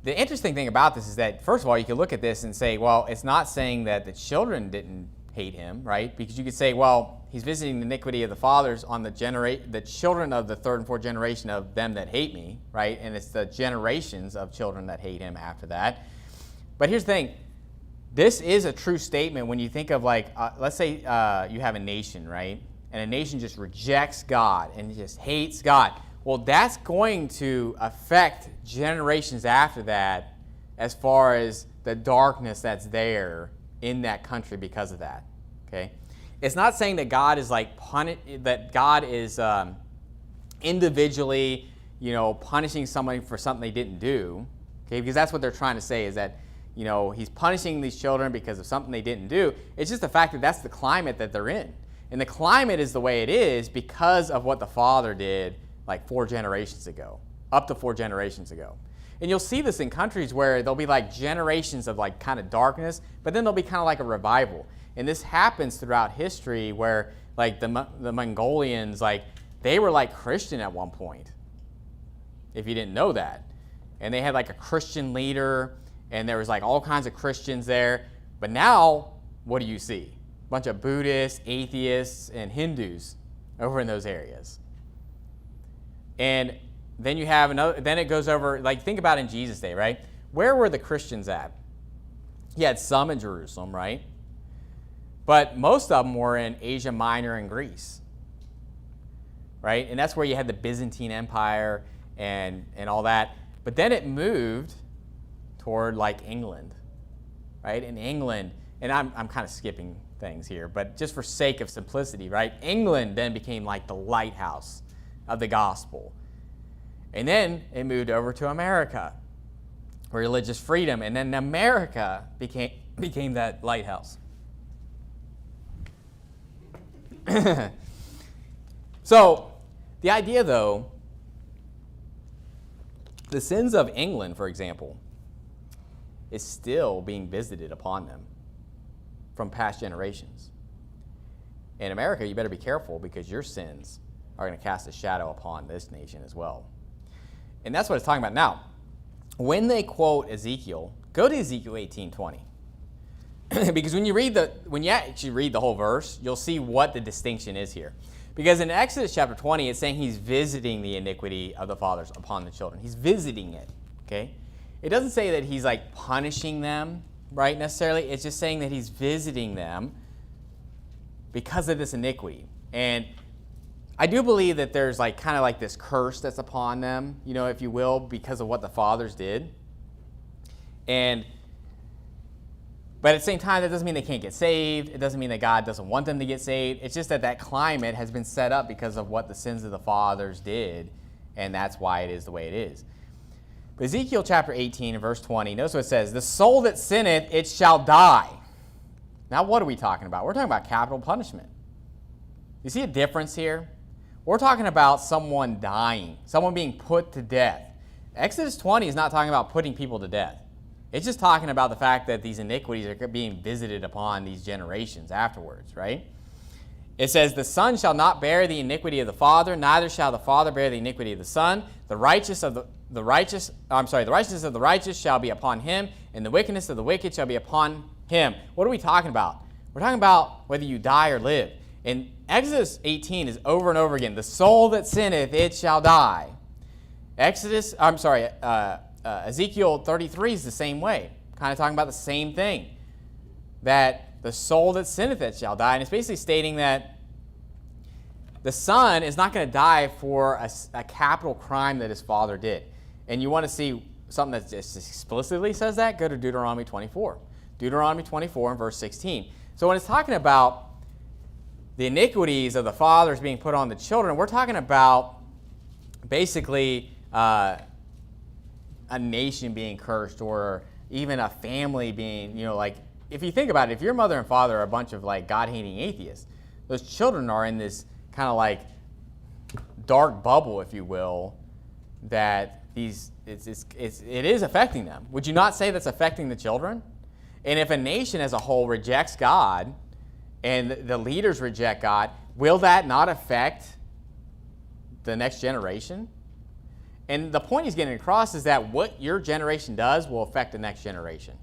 the interesting thing about this is that, first of all, you can look at this and say, well, it's not saying that the children didn't hate him, right? Because you could say, well, he's visiting the iniquity of the fathers on the children of the third and fourth generation of them that hate me, right? And it's the generations of children that hate him after that. But here's the thing. This is a true statement when you think of, like, let's say you have a nation, right? And a nation just rejects God and just hates God. Well, that's going to affect generations after that as far as the darkness that's there in that country because of that. Okay? It's not saying that God is like that God is individually, punishing somebody for something they didn't do. Okay? Because that's what they're trying to say is that, he's punishing these children because of something they didn't do. It's just the fact that that's the climate that they're in. And the climate is the way it is because of what the Father did like 4 generations ago, up to 4 generations ago. And you'll see this in countries where there'll be like generations of like kind of darkness, but then there'll be kind of like a revival. And this happens throughout history where like the Mongolians, like they were like Christian at one point, if you didn't know that. And they had like a Christian leader, and there was like all kinds of Christians there. But now, what do you see? A bunch of Buddhists, atheists, and Hindus over in those areas. And then you have another, then it goes over, like think about in Jesus' day, right? Where were the Christians at? He had some in Jerusalem, right? But most of them were in Asia Minor and Greece, right? And that's where you had the Byzantine Empire and all that. But then it moved toward like England, right? In England, and I'm kind of skipping things here, but just for sake of simplicity, right? England then became like the lighthouse of the gospel. And then it moved over to America, religious freedom, and then America became that lighthouse. So the idea, though, the sins of England, for example, is still being visited upon them from past generations. In America, you better be careful because your sins are going to cast a shadow upon this nation as well. And that's what it's talking about. Now, when they quote Ezekiel, go to Ezekiel 18:20. Because when you actually read the whole verse, you'll see what the distinction is here. Because in Exodus chapter 20, it's saying he's visiting the iniquity of the fathers upon the children. He's visiting it, okay? It doesn't say that he's like punishing them, right, necessarily. It's just saying that he's visiting them because of this iniquity. And I do believe that there's like kind of like this curse that's upon them, if you will, because of what the fathers did. But at the same time, that doesn't mean they can't get saved. It doesn't mean that God doesn't want them to get saved. It's just that climate has been set up because of what the sins of the fathers did, and that's why it is the way it is. But Ezekiel chapter 18 and verse 20, notice what it says, "The soul that sinneth, it shall die." Now what are we talking about? We're talking about capital punishment. You see a difference here? We're talking about someone dying, someone being put to death. Exodus 20 is not talking about putting people to death. It's just talking about the fact that these iniquities are being visited upon these generations afterwards, right? It says, "The son shall not bear the iniquity of the father, neither shall the father bear the iniquity of the son. The righteousness of the righteous shall be upon him, and the wickedness of the wicked shall be upon him." What are we talking about? We're talking about whether you die or live. And Exodus 18 is over and over again. The soul that sinneth, it shall die. Ezekiel 33 is the same way, kind of talking about the same thing. That the soul that sinneth it shall die. And it's basically stating that the son is not going to die for a capital crime that his father did. And you want to see something that just explicitly says that? Go to Deuteronomy 24. Deuteronomy 24 and verse 16. So when it's talking about the iniquities of the fathers being put on the children, we're talking about basically a nation being cursed, or even a family being, like, if you think about it, if your mother and father are a bunch of like God-hating atheists, those children are in this kind of like dark bubble, if you will, that it is affecting them. Would you not say that's affecting the children? And if a nation as a whole rejects God and the leaders reject God, will that not affect the next generation? And the point he's getting across is that what your generation does will affect the next generation.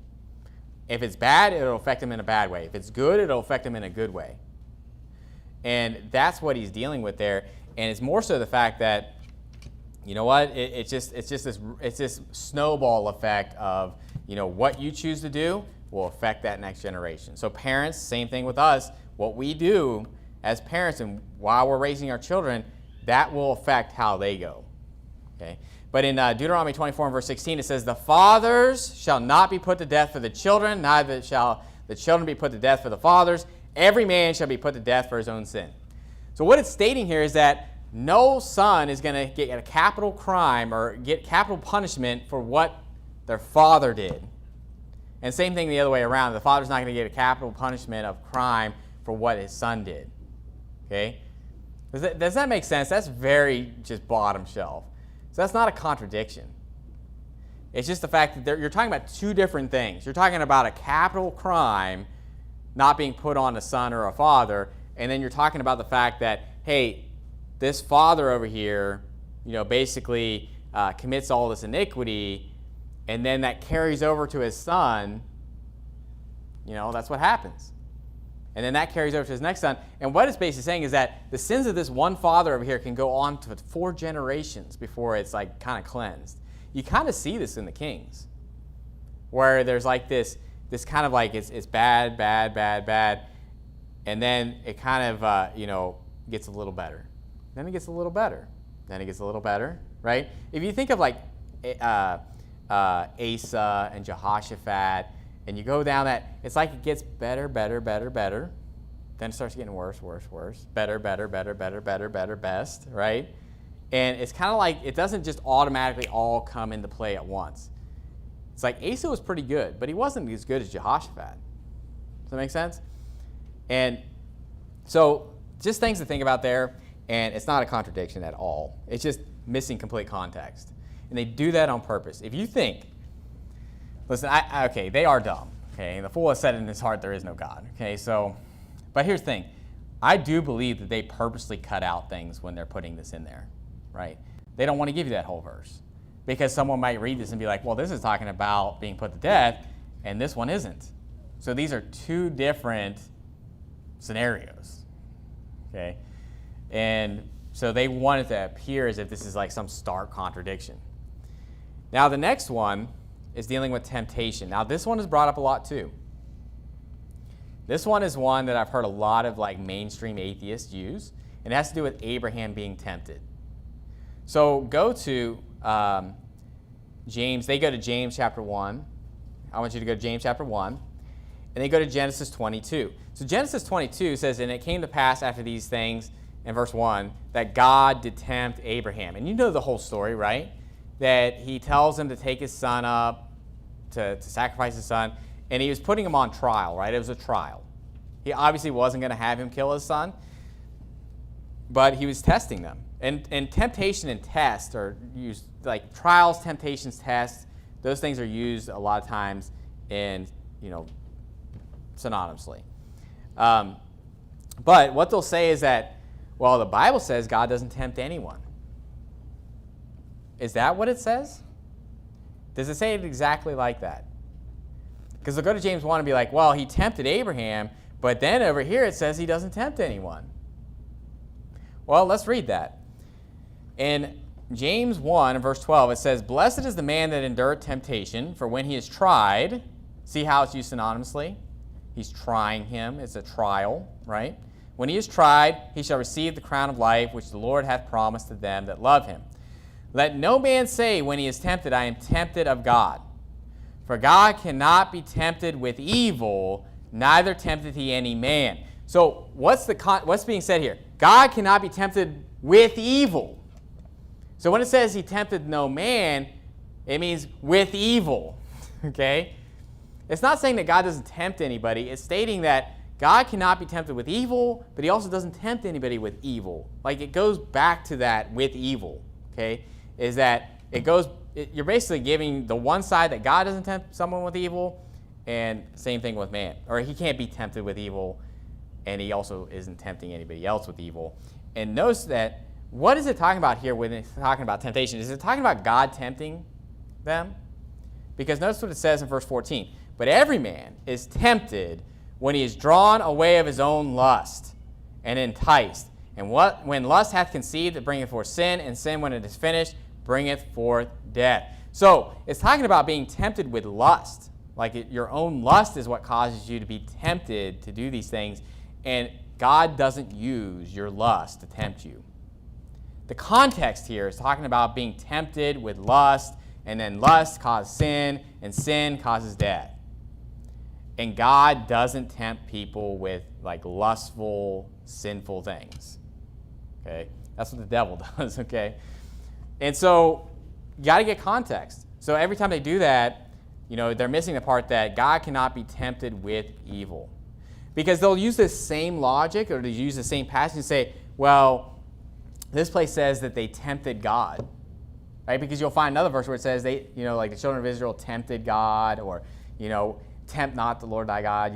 If it's bad, it'll affect them in a bad way. If it's good, it'll affect them in a good way. And that's what he's dealing with there. And it's more so the fact that, you know what, it's just this snowball effect of, what you choose to do will affect that next generation. So parents, same thing with us. What we do as parents and while we're raising our children, that will affect how they go. Okay? But in Deuteronomy 24 and verse 16, it says, the fathers shall not be put to death for the children, neither shall the children be put to death for the fathers. Every man shall be put to death for his own sin. So what it's stating here is that no son is going to get a capital crime or get capital punishment for what their father did. And same thing the other way around. The father's not going to get a capital punishment of crime for what his son did. Okay? Does that make sense? That's very just bottom shelf. So that's not a contradiction. It's just the fact that you're talking about two different things. You're talking about a capital crime not being put on a son or a father, and then you're talking about the fact that, hey, this father over here, basically commits all this iniquity, and then that carries over to his son. That's what happens. And then that carries over to his next son. And what it's basically saying is that the sins of this one father over here can go on to 4 generations before it's like kind of cleansed. You kind of see this in the Kings, where there's like this kind of like it's bad, bad, bad, bad, and then it kind of gets a little better. Then it gets a little better. Then it gets a little better, right? If you think of like Asa and Jehoshaphat, and you go down that, it's like it gets better, better, better, better. Then it starts getting worse, worse, worse. Better, better, better, better, better, better, best, right? And it's kind of like it doesn't just automatically all come into play at once. It's like Asa was pretty good, but he wasn't as good as Jehoshaphat. Does that make sense? And so just things to think about there, and it's not a contradiction at all. It's just missing complete context. And they do that on purpose. If you think, listen, okay, they are dumb. Okay, the fool has said in his heart there is no God. Okay, so, but here's the thing. I do believe that they purposely cut out things when they're putting this in there, right? They don't want to give you that whole verse. Because someone might read this and be like, well, this is talking about being put to death, and this one isn't. So these are two different scenarios, okay? And so they want it to appear as if this is like some stark contradiction. Now the next one is dealing with temptation. Now this one is brought up a lot too. This one is one that I've heard a lot of like mainstream atheists use, and it has to do with Abraham being tempted. So go to James. They go to James chapter 1. I want you to go to James chapter 1. And they go to Genesis 22. So Genesis 22 says, and it came to pass after these things, in verse 1, that God did tempt Abraham. And you know the whole story, right? That he tells him to take his son up, to sacrifice his son, and he was putting him on trial, right? It was a trial. He obviously wasn't going to have him kill his son, but he was testing them. And temptation and test are used, like trials, temptations, tests, those things are used a lot of times in, synonymously. But what they'll say is that, well, the Bible says God doesn't tempt anyone. Is that what it says? Does it say it exactly like that? Because they'll go to James 1 and be like, well, he tempted Abraham, but then over here it says he doesn't tempt anyone. Well, let's read that. In James 1, verse 12, it says, blessed is the man that endureth temptation, for when he is tried, see how it's used synonymously? He's trying him. It's a trial, right? When he is tried, he shall receive the crown of life, which the Lord hath promised to them that love him. Let no man say when he is tempted, I am tempted of God. For God cannot be tempted with evil, neither tempteth he any man. So what's being said here? God cannot be tempted with evil. So when it says he tempted no man, it means with evil, okay? It's not saying that God doesn't tempt anybody. It's stating that God cannot be tempted with evil, but he also doesn't tempt anybody with evil. Like, it goes back to that with evil, okay? Is that you're basically giving the one side that God doesn't tempt someone with evil, and same thing with man. Or he can't be tempted with evil, and he also isn't tempting anybody else with evil. And notice that, what is it talking about here when it's talking about temptation? Is it talking about God tempting them? Because notice what it says in verse 14. But every man is tempted when he is drawn away of his own lust and enticed. And when lust hath conceived, it bringeth forth sin, and sin, when it is finished, bringeth forth death. So it's talking about being tempted with lust. Like, your own lust is what causes you to be tempted to do these things, and God doesn't use your lust to tempt you. The context here is talking about being tempted with lust, and then lust causes sin, and sin causes death. And God doesn't tempt people with, like, lustful, sinful things. Okay? That's what the devil does, okay? And so you got to get context. So every time they do that, they're missing the part that God cannot be tempted with evil. Because they'll use this same logic, or they use the same passage and say, well, this place says that they tempted God, right? Because you'll find another verse where it says they, like the children of Israel tempted God, or, tempt not the Lord thy God.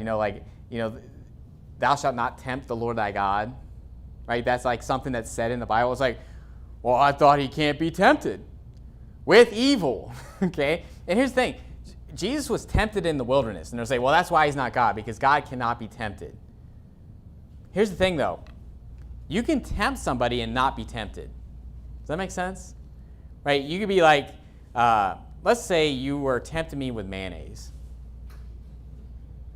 Thou shalt not tempt the Lord thy God, right? That's like something that's said in the Bible. It's like, well, I thought he can't be tempted with evil, okay? And here's the thing. Jesus was tempted in the wilderness. And they'll say, well, that's why he's not God, because God cannot be tempted. Here's the thing, though. You can tempt somebody and not be tempted. Does that make sense? Right? You could be like, let's say you were tempting me with mayonnaise,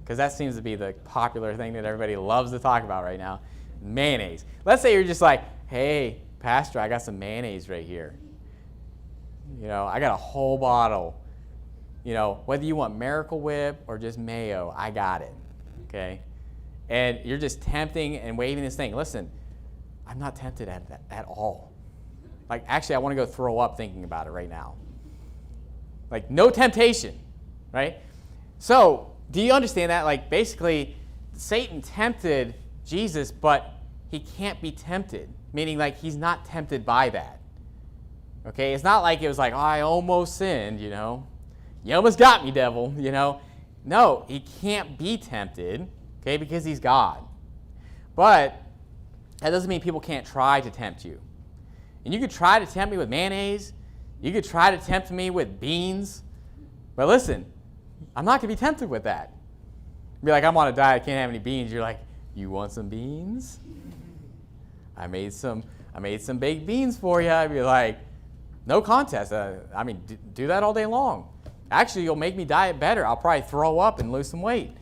because that seems to be the popular thing that everybody loves to talk about right now, mayonnaise. Let's say you're just like, hey, Pastor, I got some mayonnaise right here. I got a whole bottle. Whether you want Miracle Whip or just mayo, I got it, okay? And you're just tempting and waving this thing. Listen, I'm not tempted at all. Like, actually, I want to go throw up thinking about it right now. Like, no temptation, right? So, do you understand that? Like, basically, Satan tempted Jesus, but he can't be tempted, meaning, like, he's not tempted by that. Okay? It's not like it was like, oh, I almost sinned, You almost got me, devil, No, he can't be tempted, okay, because he's God. But that doesn't mean people can't try to tempt you. And you could try to tempt me with mayonnaise. You could try to tempt me with beans. But listen, I'm not going to be tempted with that. Be like, I'm on a diet, I can't have any beans. You're like, you want some beans? I made some baked beans for you. I'd be like, no contest. Do that all day long. Actually, you'll make me diet better. I'll probably throw up and lose some weight.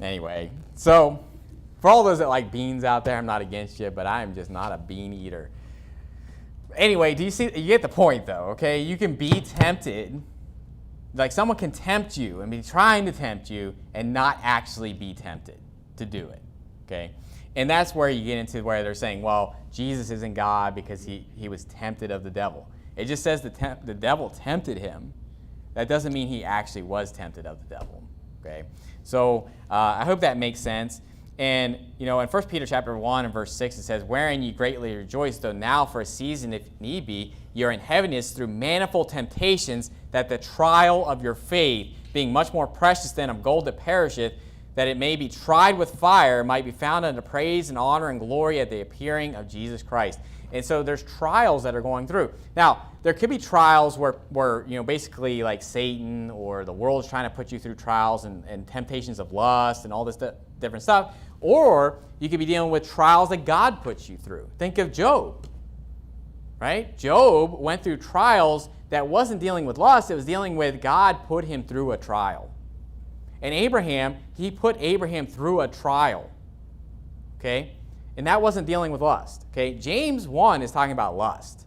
Anyway, so for all those that like beans out there, I'm not against you, but I am just not a bean eater. Anyway, you get the point, though, okay? You can be tempted. Like, someone can tempt you and be trying to tempt you and not actually be tempted to do it, okay? And that's where you get into where they're saying, well, Jesus isn't God because he was tempted of the devil. It just says the devil tempted him. That doesn't mean he actually was tempted of the devil, okay? So I hope that makes sense. And, in 1 Peter chapter 1 and verse 6, it says, wherein ye greatly rejoice, though now for a season, if need be, ye are in heaviness through manifold temptations, that the trial of your faith, being much more precious than of gold that perisheth, that it may be tried with fire, might be found unto praise and honor and glory at the appearing of Jesus Christ. And so there's trials that are going through. Now, there could be trials where basically like Satan or the world is trying to put you through trials and temptations of lust and all this different stuff. Or you could be dealing with trials that God puts you through. Think of Job, right? Job went through trials that wasn't dealing with lust. It was dealing with God put him through a trial. And Abraham, he put Abraham through a trial. Okay? And that wasn't dealing with lust. Okay? James 1 is talking about lust.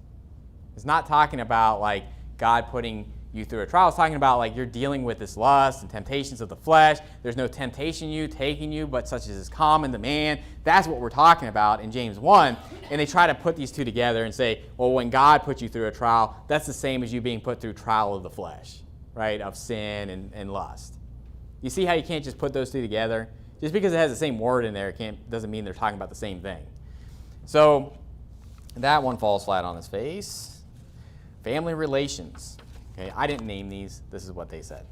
It's not talking about like God putting you through a trial. It's talking about like you're dealing with this lust and temptations of the flesh. There's no temptation taking you, but such as is common to man. That's what we're talking about in James 1. And they try to put these two together and say, well, when God puts you through a trial, that's the same as you being put through trial of the flesh, right, of sin and lust. You see how you can't just put those two together? Just because it has the same word in there doesn't mean they're talking about the same thing. So that one falls flat on its face. Family relations. Okay, I didn't name these. This is what they said.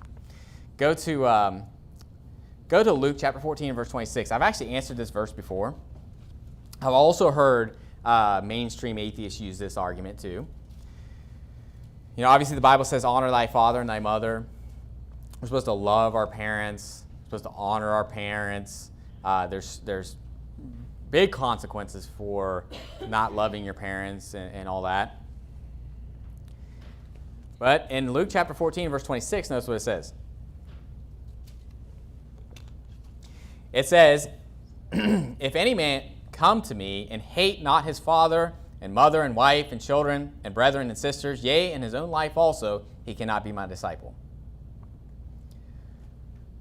Go to Luke chapter 14 verse 26. I've actually answered this verse before. I've also heard mainstream atheists use this argument too. You know, obviously the Bible says, honor thy father and thy mother. We're supposed to love our parents. We're supposed to honor our parents. There's big consequences for not loving your parents and all that. But in Luke chapter 14, verse 26, notice what it says. It says, if any man come to me and hate not his father and mother and wife and children and brethren and sisters, yea, and his own life also, he cannot be my disciple.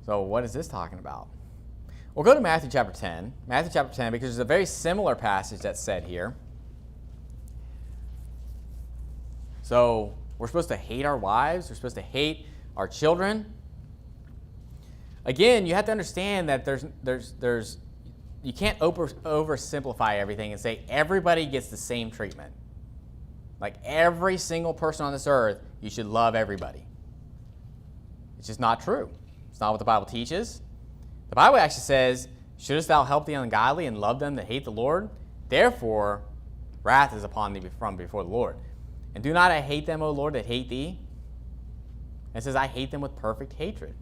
So what is this talking about? We'll go to Matthew chapter 10. Matthew chapter 10, because there's a very similar passage that's said here. So we're supposed to hate our wives. We're supposed to hate our children. Again, you have to understand that you can't oversimplify everything and say everybody gets the same treatment. Like every single person on this earth, you should love everybody. It's just not true. It's not what the Bible teaches. The Bible actually says, shouldest thou help the ungodly and love them that hate the Lord? Therefore, wrath is upon thee from before the Lord. And do not I hate them, O Lord, that hate thee? And it says, I hate them with perfect hatred.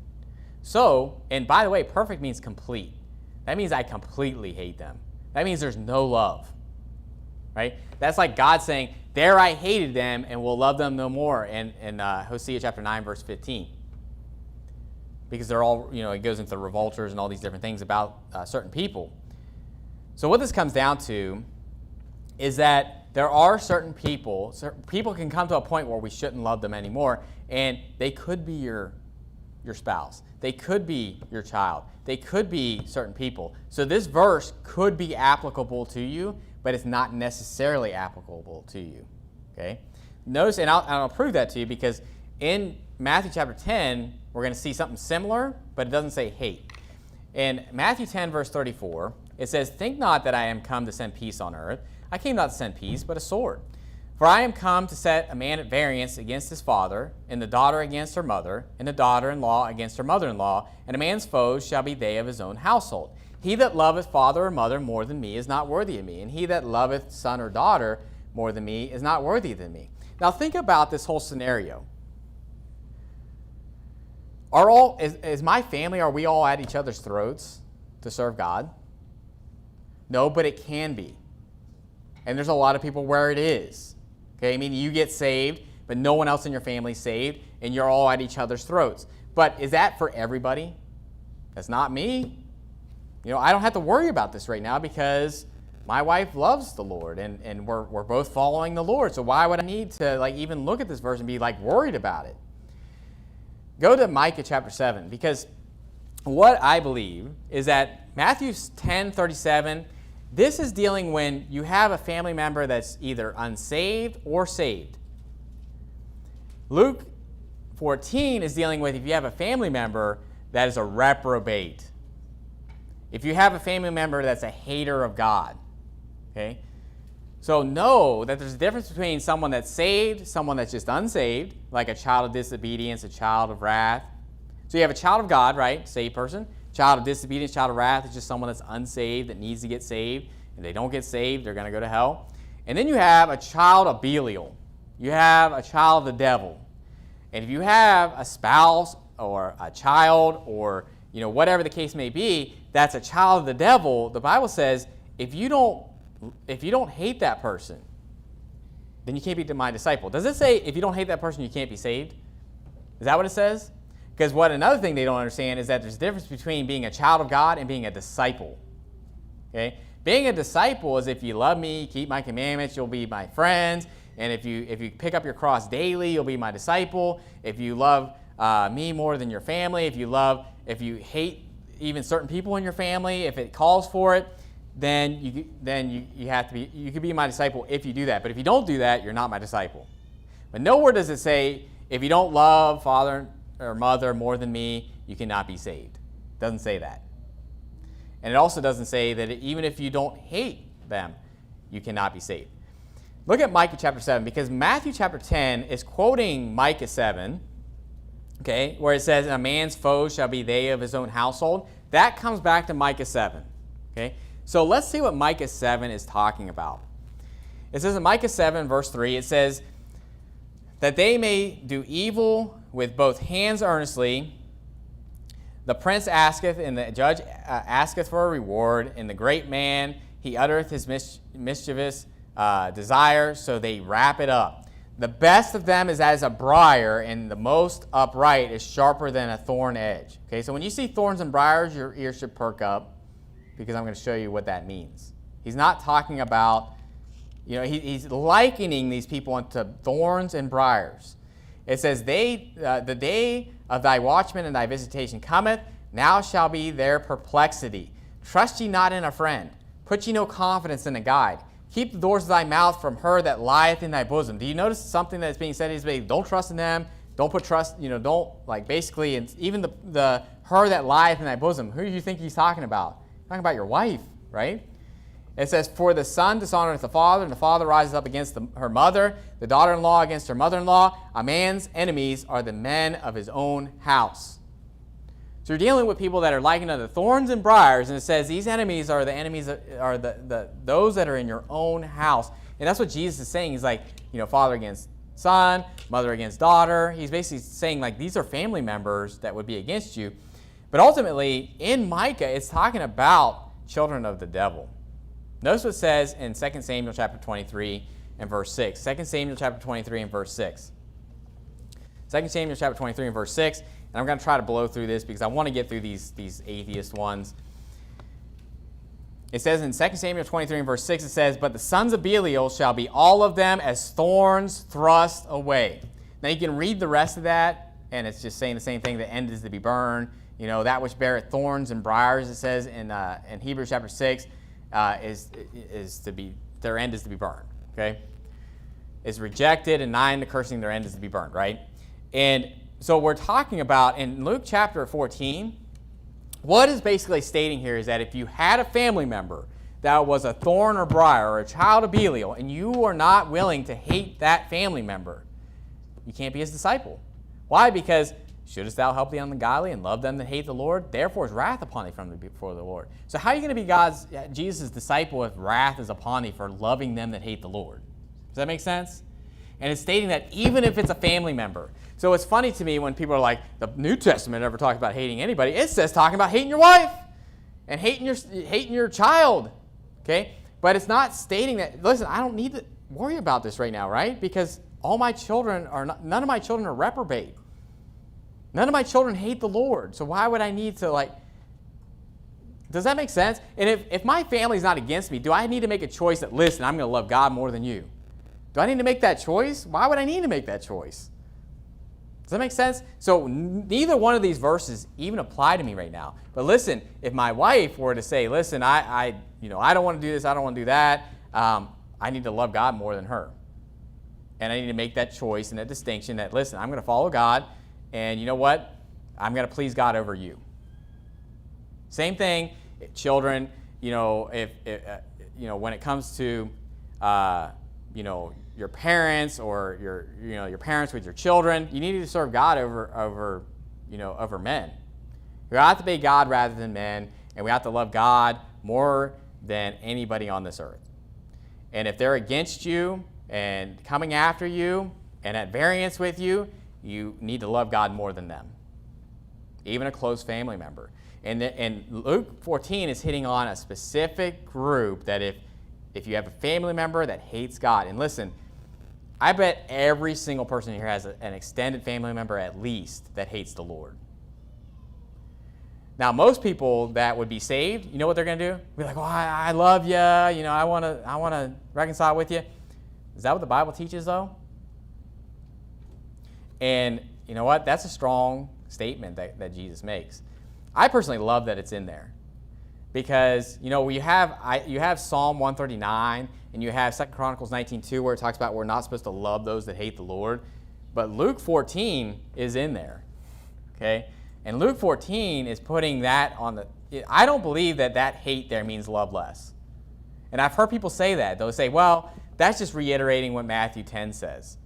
So, and by the way, perfect means complete. That means I completely hate them. That means there's no love. Right? That's like God saying, there I hated them and will love them no more in Hosea chapter 9, verse 15. Because they're all, it goes into the revolters and all these different things about certain people. So what this comes down to is that there are certain people can come to a point where we shouldn't love them anymore, and they could be your spouse. They could be your child. They could be certain people. So this verse could be applicable to you, but it's not necessarily applicable to you. Okay? Notice, and I'll prove that to you, because in Matthew chapter 10, we're going to see something similar, but it doesn't say hate. In Matthew 10, verse 34, it says, think not that I am come to send peace on earth. I came not to send peace, but a sword. For I am come to set a man at variance against his father, and the daughter against her mother, and the daughter-in-law against her mother-in-law, and a man's foes shall be they of his own household. He that loveth father or mother more than me is not worthy of me, and he that loveth son or daughter more than me is not worthy of me. Now think about this whole scenario. Is my family, are we all at each other's throats to serve God? No, but it can be. And there's a lot of people where it is. Okay, I mean, you get saved, but no one else in your family is saved, and you're all at each other's throats. But is that for everybody? That's not me. I don't have to worry about this right now because my wife loves the Lord, and we're both following the Lord. So why would I need to even look at this verse and be worried about it? Go to Micah chapter 7, because what I believe is that Matthew 10:37, this is dealing when you have a family member that's either unsaved or saved. Luke 14 is dealing with if you have a family member that is a reprobate. If you have a family member that's a hater of God. Okay? So know that there's a difference between someone that's saved, someone that's just unsaved, like a child of disobedience, a child of wrath. So you have a child of God, right? Saved person. Child of disobedience, child of wrath is just someone that's unsaved that needs to get saved. If they don't get saved, they're going to go to hell. And then you have a child of Belial. You have a child of the devil. And if you have a spouse or a child or whatever the case may be, that's a child of the devil. The Bible says if you don't hate that person, then you can't be my disciple. Does it say if you don't hate that person, you can't be saved? Is that what it says? Because another thing they don't understand is that there's a difference between being a child of God and being a disciple. Okay? Being a disciple is if you love me, keep my commandments, you'll be my friends. And if you pick up your cross daily, you'll be my disciple. If you love me more than your family, if you hate even certain people in your family, if it calls for it, then you could be my disciple if you do that. But if you don't do that, you're not my disciple. But nowhere does it say if you don't love father or mother more than me, you cannot be saved. It doesn't say that. And it also doesn't say that even if you don't hate them, you cannot be saved. Look at Micah chapter 7, because Matthew chapter 10 is quoting Micah 7, okay, where it says, a man's foes shall be they of his own household. That comes back to Micah 7, okay? So let's see what Micah 7 is talking about. It says in Micah 7, verse 3, it says, that they may do evil with both hands earnestly. The prince asketh, and the judge asketh for a reward, and the great man, he uttereth his mischievous desire, so they wrap it up. The best of them is as a briar, and the most upright is sharper than a thorn edge. Okay, so when you see thorns and briars, your ears should perk up, because I'm going to show you what that means. He's not talking about, he's likening these people into thorns and briars. It says, the day of thy watchman and thy visitation cometh, now shall be their perplexity. Trust ye not in a friend. Put ye no confidence in a guide. Keep the doors of thy mouth from her that lieth in thy bosom. Do you notice something that's being said? Is don't trust in them. Don't put trust, don't, basically, and even the her that lieth in thy bosom. Who do you think he's talking about? He's talking about your wife, right? It says, for the son dishonoreth the father, and the father rises up against her mother, the daughter-in-law against her mother-in-law. A man's enemies are the men of his own house. So you're dealing with people that are likened unto thorns and briars, and it says these enemies are the enemies are those that are in your own house. And that's what Jesus is saying. He's like, father against son, mother against daughter. He's basically saying these are family members that would be against you. But ultimately, in Micah, it's talking about children of the devil. Notice what it says in 2 Samuel chapter 23 and verse 6. 2 Samuel chapter 23 and verse 6. 2 Samuel chapter 23 and verse 6. And I'm going to try to blow through this because I want to get through these atheist ones. It says in 2 Samuel 23 and verse 6, it says, but the sons of Belial shall be all of them as thorns thrust away. Now you can read the rest of that, and it's just saying the same thing. The end is to be burned. That which beareth thorns and briars, it says in Hebrews chapter 6, is to be, their end is to be burned, okay? Is rejected, and nigh unto cursing, their end is to be burned, right? And so we're talking about, in Luke chapter 14, what is basically stating here is that if you had a family member that was a thorn or briar or a child of Belial, and you are not willing to hate that family member, you can't be his disciple. Why? Because shouldest thou help the ungodly and love them that hate the Lord? Therefore is wrath upon thee from before the Lord. So how are you going to be Jesus' disciple if wrath is upon thee for loving them that hate the Lord? Does that make sense? And it's stating that even if it's a family member. So it's funny to me when people are like, the New Testament never talks about hating anybody. It says talking about hating your wife and hating your child. Okay? But it's not stating that, listen, I don't need to worry about this right now, right? Because all my children none of my children are reprobate. None of my children hate the Lord. So why would I need to does that make sense? And if my family's not against me, do I need to make a choice that, listen, I'm going to love God more than you? Do I need to make that choice? Why would I need to make that choice? Does that make sense? So neither one of these verses even apply to me right now. But listen, if my wife were to say, listen, I don't want to do this, I don't want to do that, I need to love God more than her. And I need to make that choice and that distinction that, listen, I'm going to follow God, and you know what? I'm going to please God over you. Same thing, children, if when it comes to, your parents or your parents with your children, you need to serve God over men. We have to obey God rather than men, and we have to love God more than anybody on this earth. And if they're against you and coming after you and at variance with you, you need to love God more than them, even a close family member. And Luke 14 is hitting on a specific group that if you have a family member that hates God, and listen, I bet every single person here has an extended family member at least that hates the Lord. Now, most people that would be saved, you know what they're going to do? Be like, oh, I love you. You know, I want to reconcile with you. Is that what the Bible teaches, though? And you know what? That's a strong statement that Jesus makes. I personally love that it's in there. Because, you know, you have Psalm 139 and you have 2 Chronicles 19:2 where it talks about we're not supposed to love those that hate the Lord. But Luke 14 is in there. Okay? And Luke 14 is putting that on the... I don't believe that hate there means love less. And I've heard people say that. They'll say, well, that's just reiterating what Matthew 10 says.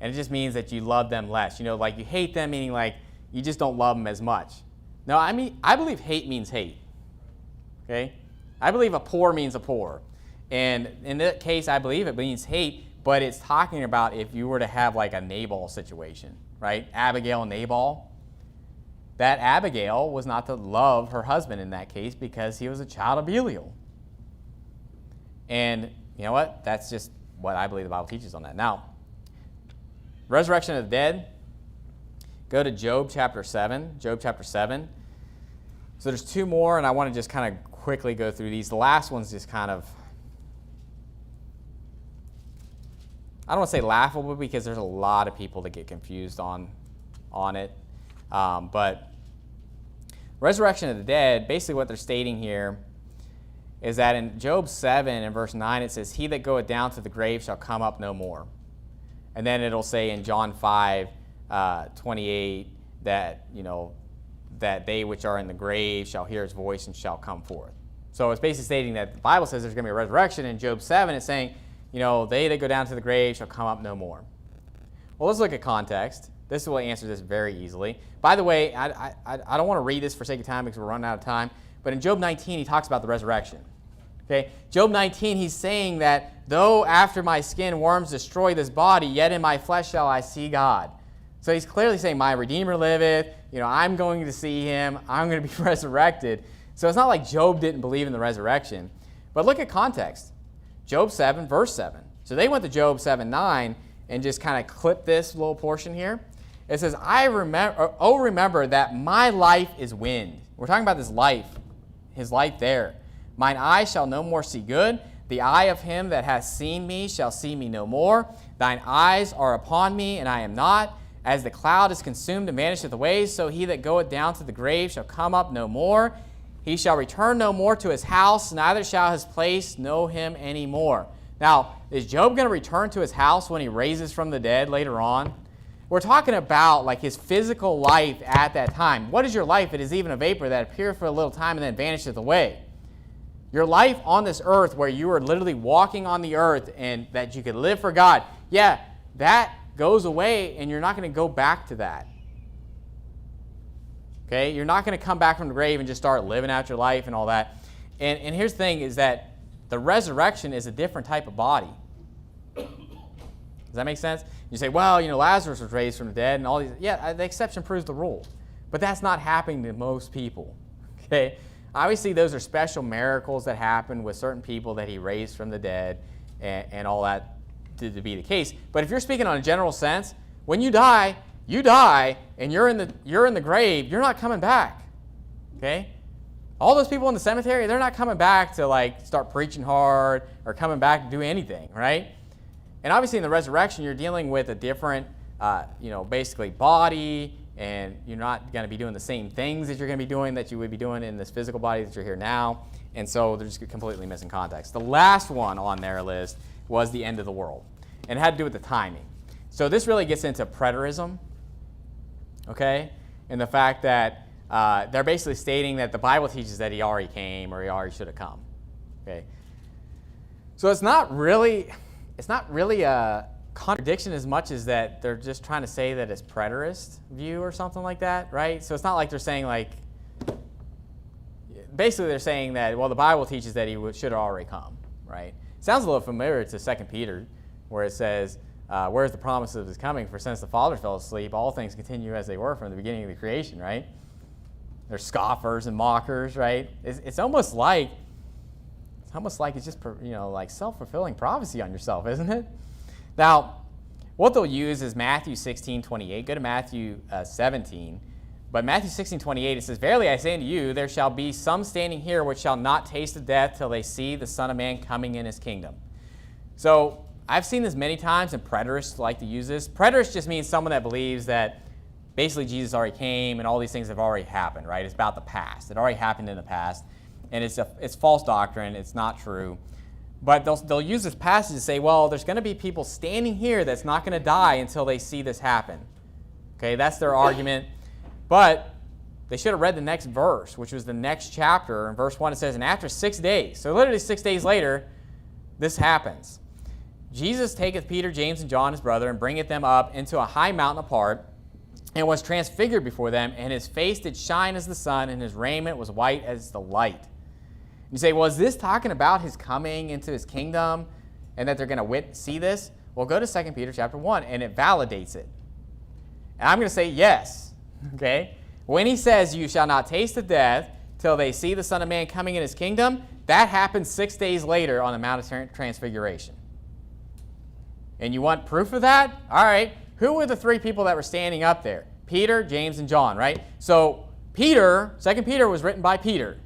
And it just means that you love them less. You know, like you hate them, meaning like you just don't love them as much. No, I believe hate means hate. Okay? I believe a poor means a poor. And in that case, I believe it means hate, but it's talking about if you were to have like a Nabal situation, right? Abigail and Nabal. That Abigail was not to love her husband in that case because he was a child of Belial. And you know what? That's just what I believe the Bible teaches on that. Now, resurrection of the dead, go to Job chapter 7. Job chapter 7. So there's two more, and I want to just kind of quickly go through these. The last one's just kind of, I don't want to say laughable because there's a lot of people that get confused on it. But resurrection of the dead, basically what they're stating here is that in Job 7 and verse 9 it says, he that goeth down to the grave shall come up no more. And then it'll say in John 5:28 that, you know, that they which are in the grave shall hear his voice and shall come forth. So it's basically stating that the Bible says there's going to be a resurrection. In Job 7 it's saying, you know, they that go down to the grave shall come up no more. Well, let's look at context. This will answer this very easily. By the way, I don't want to read this for sake of time because we're running out of time, but in Job 19 he talks about the resurrection. Okay, Job 19, he's saying that though after my skin worms destroy this body, yet in my flesh shall I see God. So he's clearly saying, my Redeemer liveth, you know, I'm going to see him, I'm going to be resurrected. So it's not like Job didn't believe in the resurrection. But look at context. Job 7, verse 7. So they went to Job 7:9 and just kind of clipped this little portion here. It says, remember that my life is wind. We're talking about this life, his life there. Mine eye shall no more see good. The eye of him that hath seen me shall see me no more. Thine eyes are upon me, and I am not. As the cloud is consumed and vanisheth away, so he that goeth down to the grave shall come up no more. He shall return no more to his house, neither shall his place know him any more. Now, is Job going to return to his house when he raises from the dead later on? We're talking about like his physical life at that time. What is your life? It is even a vapor that appeareth for a little time and then vanisheth away. Your life on this earth where you are literally walking on the earth and that you could live for God, yeah, that goes away and you're not going to go back to that. Okay? You're not going to come back from the grave and just start living out your life and all that. And here's the thing is that the resurrection is a different type of body. Does that make sense? You say, well, you know, Lazarus was raised from the dead and all these. Yeah, the exception proves the rule. But that's not happening to most people. Okay? Obviously, those are special miracles that happen with certain people that he raised from the dead and all that to be the case. But if you're speaking on a general sense, when you die, and you're in the grave, you're not coming back. Okay? All those people in the cemetery, they're not coming back to like start preaching hard or coming back to do anything, right? And obviously in the resurrection, you're dealing with a different, basically body, and you're not going to be doing the same things that you're going to be doing that you would be doing in this physical body that you're here now. And so they're just completely missing context. The last one on their list was the end of the world. And it had to do with the timing. So this really gets into preterism, okay? And the fact that they're basically stating that the Bible teaches that he already came or he already should have come, okay? So it's not really a contradiction as much as that they're just trying to say that it's preterist view or something like that, right? So it's not like they're saying like, basically they're saying that, well, the Bible teaches that he should have already come, right? Sounds a little familiar to 2 Peter, where it says, where's the promise of his coming? For since the Father fell asleep, all things continue as they were from the beginning of the creation, right? They're scoffers and mockers, right? It's almost like it's just, like self-fulfilling prophecy on yourself, isn't it? Now, what they'll use is Matthew 16:28. Go to Matthew 17. But Matthew 16:28, it says, "Verily I say unto you, there shall be some standing here which shall not taste of death till they see the Son of Man coming in his kingdom." So I've seen this many times, and preterists like to use this. Preterist just means someone that believes that basically Jesus already came and all these things have already happened, right? It's about the past. It already happened in the past. And it's false doctrine. It's not true. But they'll use this passage to say, well, there's going to be people standing here that's not going to die until they see this happen. Okay, that's their argument. But they should have read the next verse, which was the next chapter. In verse 1, it says, "And after 6 days," so literally 6 days later, this happens. "Jesus taketh Peter, James, and John his brother, and bringeth them up into a high mountain apart, and was transfigured before them, and his face did shine as the sun, and his raiment was white as the light." You say, well, is this talking about his coming into his kingdom and that they're going to see this? Well, go to 2 Peter chapter 1, and it validates it. And I'm going to say yes. Okay? When he says, "You shall not taste of death till they see the Son of Man coming in his kingdom," that happens 6 days later on the Mount of Transfiguration. And you want proof of that? All right. Who were the three people that were standing up there? Peter, James, and John, right? So Peter, 2 Peter was written by Peter.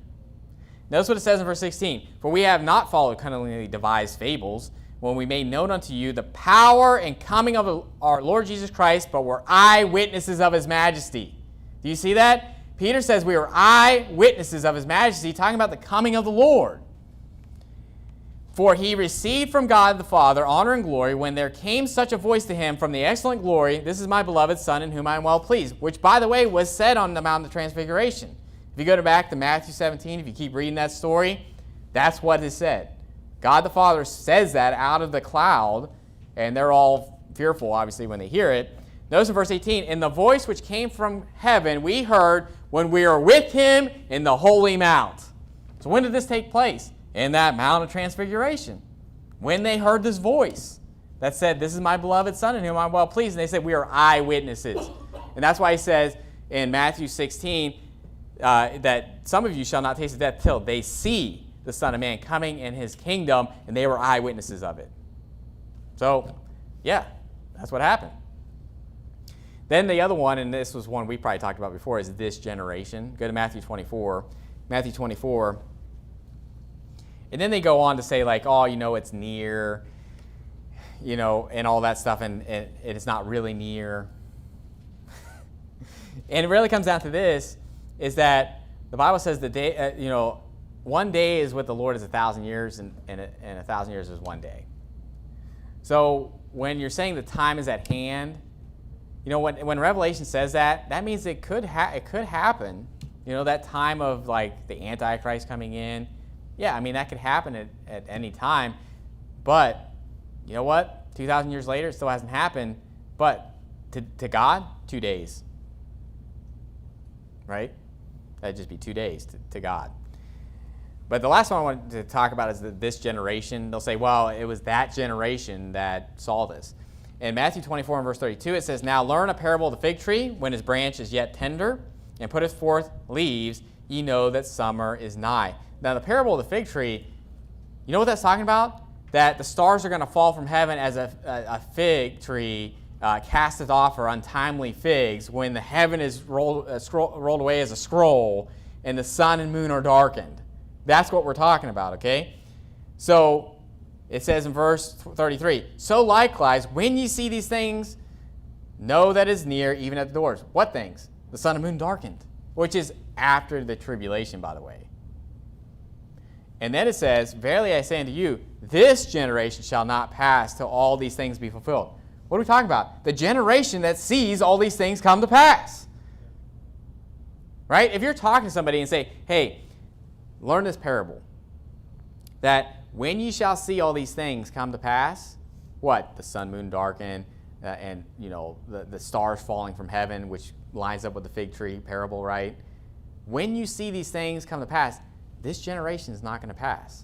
Notice what it says in verse 16. "For we have not followed cunningly devised fables, when we made known unto you the power and coming of our Lord Jesus Christ, but were eyewitnesses of his majesty." Do you see that? Peter says we are eyewitnesses of his majesty, talking about the coming of the Lord. "For he received from God the Father honor and glory, when there came such a voice to him from the excellent glory, This is my beloved Son, in whom I am well pleased," which, by the way, was said on the Mount of Transfiguration. If you go back to Matthew 17, if you keep reading that story, that's what is said. God the Father says that out of the cloud, and they're all fearful, obviously, when they hear it. Notice in verse 18, "In the voice which came from heaven we heard when we were with him in the holy mount." So when did this take place? In that Mount of Transfiguration. When they heard this voice that said, "This is my beloved Son, in whom I'm well pleased," and they said, "We are eyewitnesses." And that's why he says in Matthew 16, that some of you shall not taste of death till they see the Son of Man coming in his kingdom, and they were eyewitnesses of it. So, yeah, that's what happened. Then the other one, and this was one we probably talked about before, is this generation. Go to Matthew 24. Matthew 24. And then they go on to say, like, oh, it's near, and all that stuff, and it is not really near. And it really comes down to this, is that the Bible says the day, 1 day is with the Lord is 1,000 years, and 1,000 years is 1 day. So when you're saying the time is at hand, when Revelation says that, that means it could happen. That time of like the Antichrist coming in. Yeah, that could happen at any time. But you know what? 2,000 years later, it still hasn't happened. But to God, 2 days. Right? That'd just be 2 days to God. But the last one I wanted to talk about is this generation. They'll say, well, it was that generation that saw this. In Matthew 24 and verse 32, it says, "Now learn a parable of the fig tree. When his branch is yet tender and putteth forth leaves, ye know that summer is nigh." Now the parable of the fig tree, you know what that's talking about? That the stars are going to fall from heaven as a fig tree casteth off her untimely figs when the heaven is rolled away as a scroll and the sun and moon are darkened. That's what we're talking about, okay? So it says in verse 33, "So likewise, when ye see these things, know that is near, even at the doors." What things? The sun and moon darkened, which is after the tribulation, by the way. And then it says, "Verily I say unto you, this generation shall not pass till all these things be fulfilled." What are we talking about? The generation that sees all these things come to pass. Right? If you're talking to somebody and say, "Hey, learn this parable, that when ye shall see all these things come to pass," what? The sun, moon darken, and the stars falling from heaven, which lines up with the fig tree parable, right? When you see these things come to pass, this generation is not going to pass.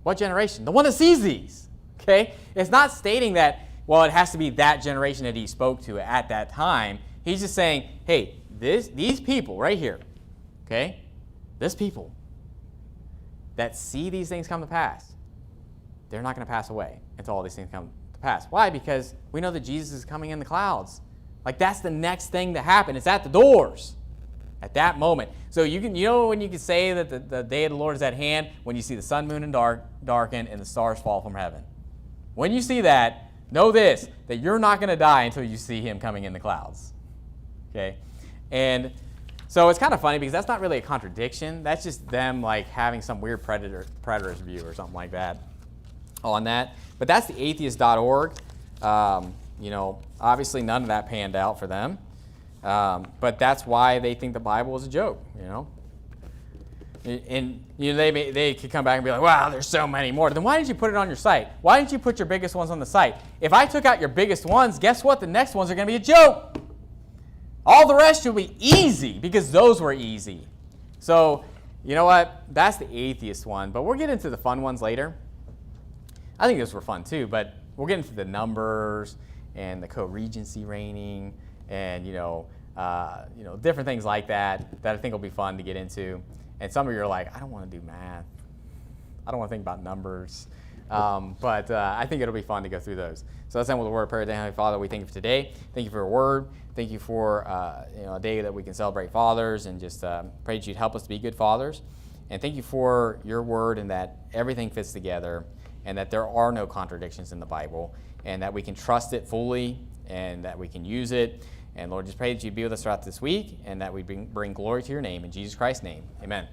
What generation? The one that sees these. Okay? It's not stating that, well, it has to be that generation that he spoke to at that time. He's just saying, hey, these people right here, okay, this people that see these things come to pass, they're not going to pass away until all these things come to pass. Why? Because we know that Jesus is coming in the clouds. Like, that's the next thing to happen. It's at the doors. At that moment. So you know when you can say that the day of the Lord is at hand? When you see the sun, moon, and darken, and the stars fall from heaven. When you see that, know this, that you're not going to die until you see him coming in the clouds. Okay? And so it's kind of funny because that's not really a contradiction. That's just them like having some weird preterist view or something like that on that. But that's the atheist.org. Obviously none of that panned out for them. But that's why they think the Bible is a joke, And they could come back and be like, wow, there's so many more. Then why didn't you put it on your site? Why didn't you put your biggest ones on the site? If I took out your biggest ones, guess what? The next ones are going to be a joke. All the rest will be easy because those were easy. So, you know what? That's the atheist one. But we'll get into the fun ones later. I think those were fun too, but we'll get into the numbers and the co-regency reigning and, different things like that I think will be fun to get into. And some of you are like, I don't want to do math. I don't want to think about numbers. But I think it'll be fun to go through those. So let's end with a word of prayer. Heavenly Father, we thank you for today. Thank you for your word. Thank you for a day that we can celebrate fathers, and just pray that you'd help us to be good fathers. And thank you for your word and that everything fits together and that there are no contradictions in the Bible and that we can trust it fully and that we can use it. And Lord, just pray that you'd be with us throughout this week and that we bring glory to your name. In Jesus Christ's name, amen.